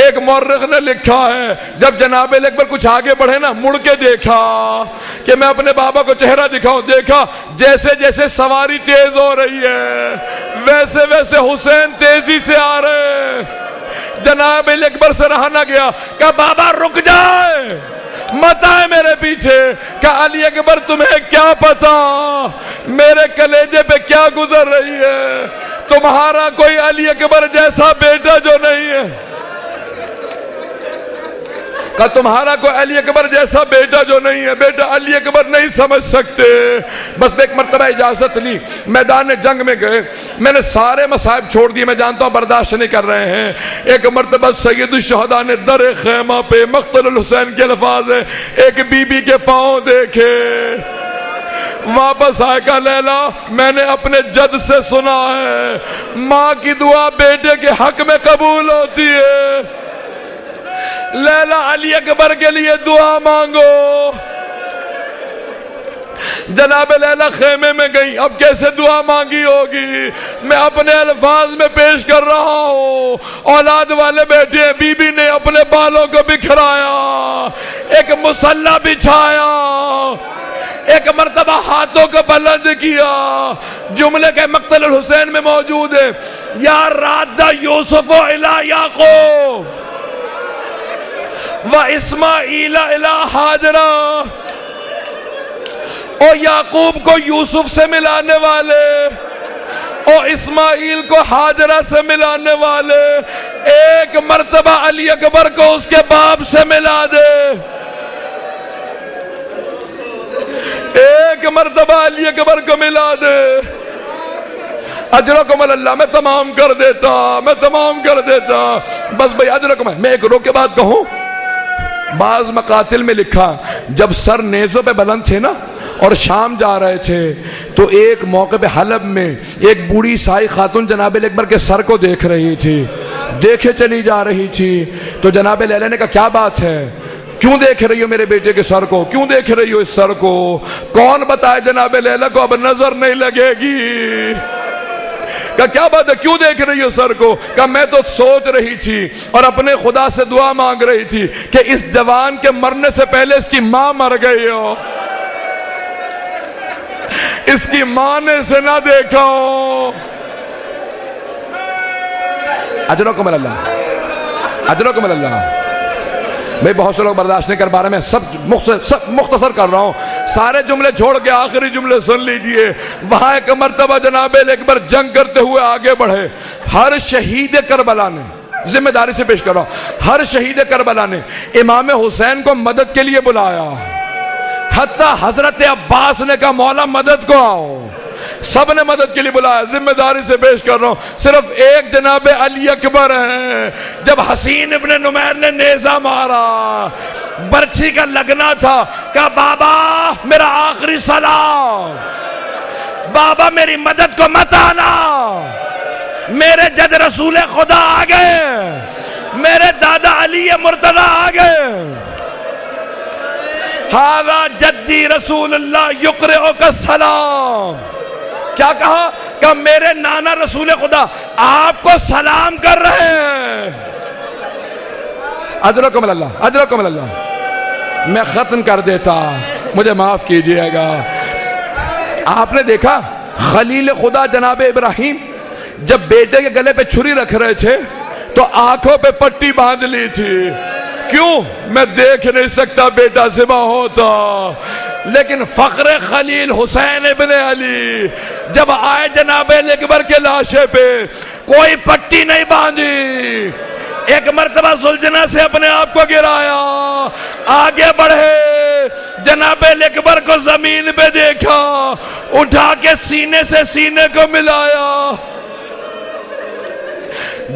ایک مورخ نے لکھا ہے جب جناب علی اکبر کچھ آگے بڑھے نا, مڑ کے دیکھا کہ میں اپنے بابا کو چہرہ دکھاؤں. دیکھا جیسے جیسے سواری تیز ہو رہی ہے ویسے ویسے حسین تیزی سے آ رہے. جناب علی اکبر سے رہا نہ گیا, کہا بابا رک جائے مت آئے میرے پیچھے. کہا علی اکبر تمہیں کیا پتا میرے کلیجے پہ کیا گزر رہی ہے, تمہارا کوئی علی اکبر جیسا بیٹا جو نہیں ہے. کہ تمہارا کوئی علی اکبر جیسا بیٹا جو نہیں ہے, بیٹا علی اکبر نہیں سمجھ سکتے. بس ایک مرتبہ اجازت لی, میدان جنگ میں گئے, میں نے سارے مصائب چھوڑ دیے, میں جانتا ہوں برداشت نہیں کر رہے ہیں. ایک مرتبہ سید الشہداء نے در خیمہ پہ مقتل الحسین کے الفاظ ہے ایک بی بی کے پاؤں دیکھے, واپس آئے. کہا لیلا میں نے اپنے جد سے سنا ہے ماں کی دعا بیٹے کے حق میں قبول ہوتی ہے. لیلا علی اکبر کے لیے دعا مانگو. جناب لیلا خیمے میں گئی, اب کیسے دعا مانگی ہوگی, میں اپنے الفاظ میں پیش کر رہا ہوں. اولاد والے بیٹھے ہیں, بی بی نے اپنے بالوں کو بکھرایا, ایک مصلی بچھایا, ایک مرتبہ ہاتھوں کو بلند کیا. جملے کے مقتل الحسین میں موجود ہے یا راد یوسف الی یعقوب و اسماعیل الی ہاجرہ. اور یعقوب کو یوسف سے ملانے والے اور اسماعیل کو ہاجرہ سے ملانے والے, ایک مرتبہ علی اکبر کو اس کے باپ سے ملا دے. ایک مرتبہ علی اکبر کو ملا دے. اجرکم اللہ. میں تمام کر دیتا. بس بھائی اجرکم. میں ایک رو کے بعد کہوں, بعض مقاتل میں لکھا جب سر نیزوں پہ بلند تھے نا اور شام جا رہے تھے تو ایک موقع پہ حلب میں ایک بوڑھی عیسائی خاتون جناب علی اکبر کے سر کو دیکھ رہی تھی, دیکھے چلی جا رہی تھی. تو جناب لیلا نے کہا کیا بات ہے, کیوں دیکھ رہی ہو میرے بیٹے کے سر کو, کیوں دیکھ رہی ہو اس سر کو. کون بتائے جناب لیلا کو اب نظر نہیں لگے گی. کہا کیا بات ہے, کیوں دیکھ رہی ہو سر کو. کہا میں تو سوچ رہی تھی اور اپنے خدا سے دعا مانگ رہی تھی کہ اس جوان کے مرنے سے پہلے اس کی ماں مر گئی ہو, اس کی ماں نے اسے نہ دیکھا ہو. اجرکم اللہ. میں بہت سے لوگ برداشت نہیں کر پا رہے, میں سب مختصر کر رہا ہوں, سارے جملے چھوڑ کے آخری جملے سن لیجئے. وہاں ایک مرتبہ جناب علی اکبر جنگ کرتے ہوئے آگے بڑھے. ہر شہید کربلا نے, ذمہ داری سے پیش کر رہا ہوں, ہر شہید کربلا نے امام حسین کو مدد کے لیے بلایا. حتیٰ حضرت عباس نے کہا مولا مدد کو آؤ. سب نے مدد کے لیے بلایا. ذمہ داری سے پیش کر رہا ہوں, صرف ایک جناب علی اکبر ہیں. جب حسین ابن نمیر نے نیزہ مارا, برچھی کا لگنا تھا, کہا بابا میرا آخری سلام, بابا میری مدد کو مت آنا, میرے جد رسول خدا آ گئے, میرے دادا علی مرتضی آ گئے. ہاذا جدی رسول اللہ یقرئک السلام. کیا کہا, کہ میرے نانا رسول خدا آپ کو سلام کر رہے ہیں. اجرکم اللہ. میں ختم کر دیتا, مجھے معاف کیجئے گا. آپ نے دیکھا خلیل خدا جناب ابراہیم جب بیٹے کے گلے پہ چھری رکھ رہے تھے تو آنکھوں پہ پٹی باندھ لی تھی. کیوں, میں دیکھ نہیں سکتا بیٹا ذبح ہوتا. لیکن فخر خلیل حسین ابن علی جب آئے جناب علی اکبر کے لاشے پہ, کوئی پٹی نہیں باندھی, ایک مرتبہ ذوالجناح سے اپنے آپ کو گرایا، آگے بڑھے، جناب اکبر کو زمین پہ دیکھا، اٹھا کے سینے سے سینے کو ملایا۔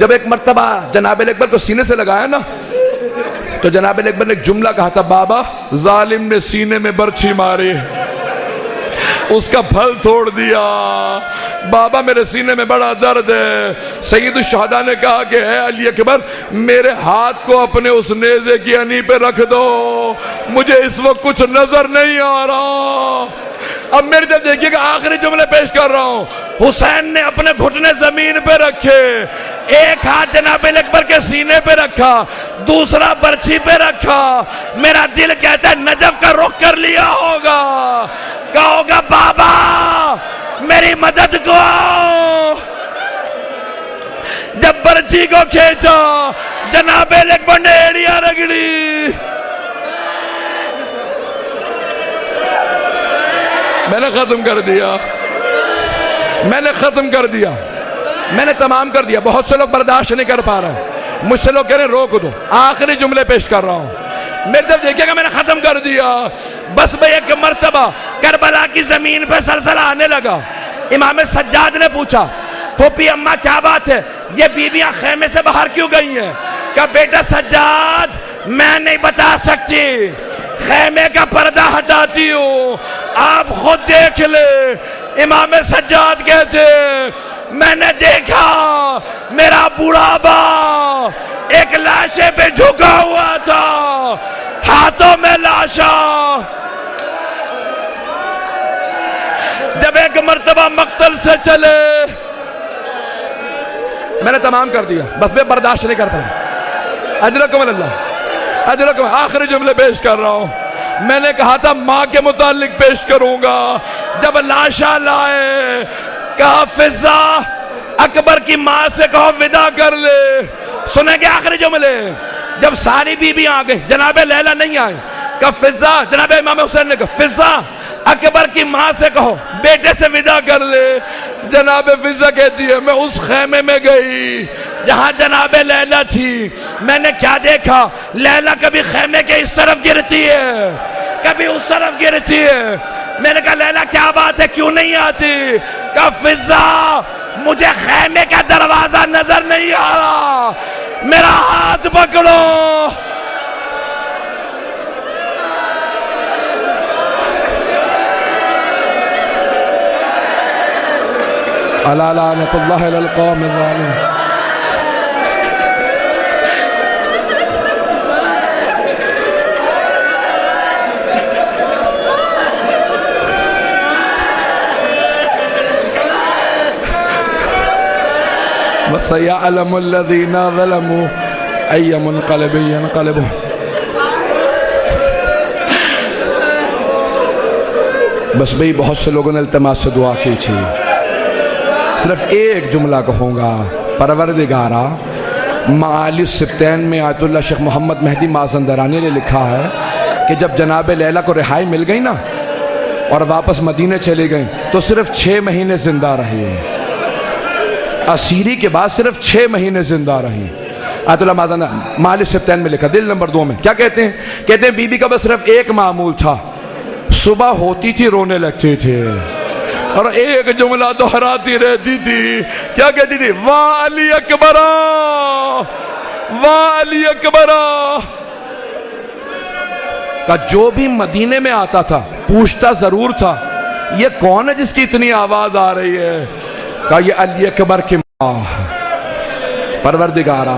جب ایک مرتبہ جناب اکبر کو سینے سے لگایا نا تو جناب اکبر نے ایک جملہ کہا تھا، بابا ظالم نے سینے میں برچھی ماری، اس کا پھل توڑ دیا، بابا میرے سینے میں بڑا درد ہے۔ سید الشہداء نے کہا کہ اے علی اکبر، میرے ہاتھ کو اپنے اس نیزے کی انہی پہ رکھ دو، مجھے اس وقت کچھ نظر نہیں آ رہا۔ اب میری طرف دیکھیے کہ آخری جملے پیش کر رہا ہوں۔ حسین نے اپنے گھٹنے زمین پہ رکھے، ایک ہاتھ جناب اکبر کے سینے پہ رکھا، دوسرا برچھی پہ رکھا۔ میرا دل کہتا ہے نجف کا رخ کر لیا ہوگا، کہا ہوگا بابا میری مدد کو آؤ۔ جب برچھی کو کھینچا جناب اکبر نے ایڑیاں رگڑی۔ میں نے ختم کر دیا، میں نے ختم کر دیا، میں نے تمام کر دیا۔ بہت سے لوگ برداشت نہیں کر پا رہے ہیں، مجھ سے لوگ کہہ رہے ہیں روک دو، آخری جملے پیش کر رہا ہوں۔ میری طرف دیکھیے گا، میں نے ختم کر دیا۔ بس میں ایک مرتبہ کربلا کی زمین پہ سلسلہ آنے لگا۔ امام سجاد نے پوچھا، پھوپھی اماں کیا بات ہے، یہ بیویاں خیمے سے باہر کیوں گئی ہیں؟ کہا بیٹا سجاد میں نہیں بتا سکتی، خیمے کا پردہ ہٹاتی ہوں، آپ خود دیکھ لے۔ امام سجاد کہتے میں نے دیکھا میرا بڑھاپا ایک لاشے پہ جھکا ہوا تھا، ہاتھوں میں لاشا۔ جب ایک مرتبہ مقتل سے چلے، میں نے تمام کر دیا، بس میں برداشت نہیں کر پایا۔ اجرکم اللہ، اجرکم۔ آخری جملے پیش کر رہا ہوں۔ میں نے کہا تھا ماں کے متعلق پیش کروں گا۔ جب لاشا لائے کہا فضا اکبر کی ماں سے کہو ودا کر لے۔ سنیں گے آخری جملے؟ جب ساری بیویاں آ گئی، جناب لیلا نہیں آئے، کہا فضا، جناب امام حسین نے کہا فضا اکبر کی ماں سے کہو بیٹے سے ودا کر لے۔ جناب فضا کہتی ہے میں اس خیمے میں گئی جہاں جناب لیلا تھی، میں نے کیا دیکھا، لیلا کبھی خیمے کے اس طرف گرتی ہے کبھی اس طرف گرتی ہے۔ میں نے کہا لیلا کیا بات ہے کیوں نہیں آتی؟ کہا فضا مجھے خیمے کا دروازہ نظر نہیں آ رہا، میرا ہاتھ پکڑو۔ الا لعنۃ اللہ علی القوم الظالمین۔ وَسَيَعْلَمُ الَّذِينَ ظَلَمُوا أَيَّ مُنْقَلِبٍ يَنْقَلِبُونَ۔ بس بھئی بہت سے لوگوں نے التماس سے دعا کی تھی، صرف ایک جملہ کہوں گا۔ پروردگارا، معالی السبتین میں آیت اللہ شیخ محمد مہدی مازندرانی نے لکھا ہے کہ جب جناب لیلا کو رہائی مل گئی نا اور واپس مدینے چلے گئیں تو صرف 6 مہینے زندہ رہی، اسیری کے بعد صرف 6 مہینے زندہ رہی۔ آیت اللہ مازندرانی معالی السبتین میں لکھا، دل نمبر 2 میں کیا کہتے ہیں؟ کہتے ہیں بی بی کا بس صرف ایک معمول تھا، صبح ہوتی تھی رونے لگتے تھے اور ایک جملہ دہراتی رہتی تھی، کیا کہتی تھی؟ واہ علی اکبرہ، واہ علی اکبرہ۔ کہ جو بھی مدینے میں آتا تھا پوچھتا ضرور تھا یہ کون ہے جس کی اتنی آواز آ رہی ہے؟ کہ یہ علی اکبر کی ماں۔ پروردگارہ،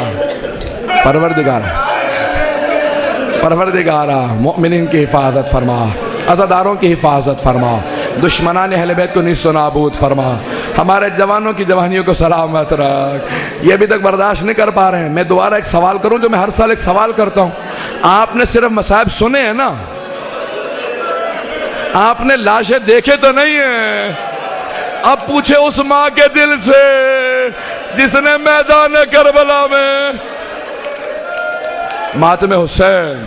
پروردگارہ، پروردگارہ مومنین کی حفاظت فرما، عزاداروں کی حفاظت فرما، دشمنان اہل بیت کو نیست و نابود فرما، ہمارے جوانوں کی جوانیوں کو سلامت رکھ۔ یہ ابھی تک برداشت نہیں کر پا رہے ہیں، میں دوبارہ ایک سوال کروں جو میں ہر سال ایک سوال کرتا ہوں۔ آپ نے صرف مصائب سنے ہیں نا، آپ نے لاشیں دیکھے تو نہیں ہیں؟ اب پوچھے اس ماں کے دل سے جس نے میدان کربلا میں ماتم حسین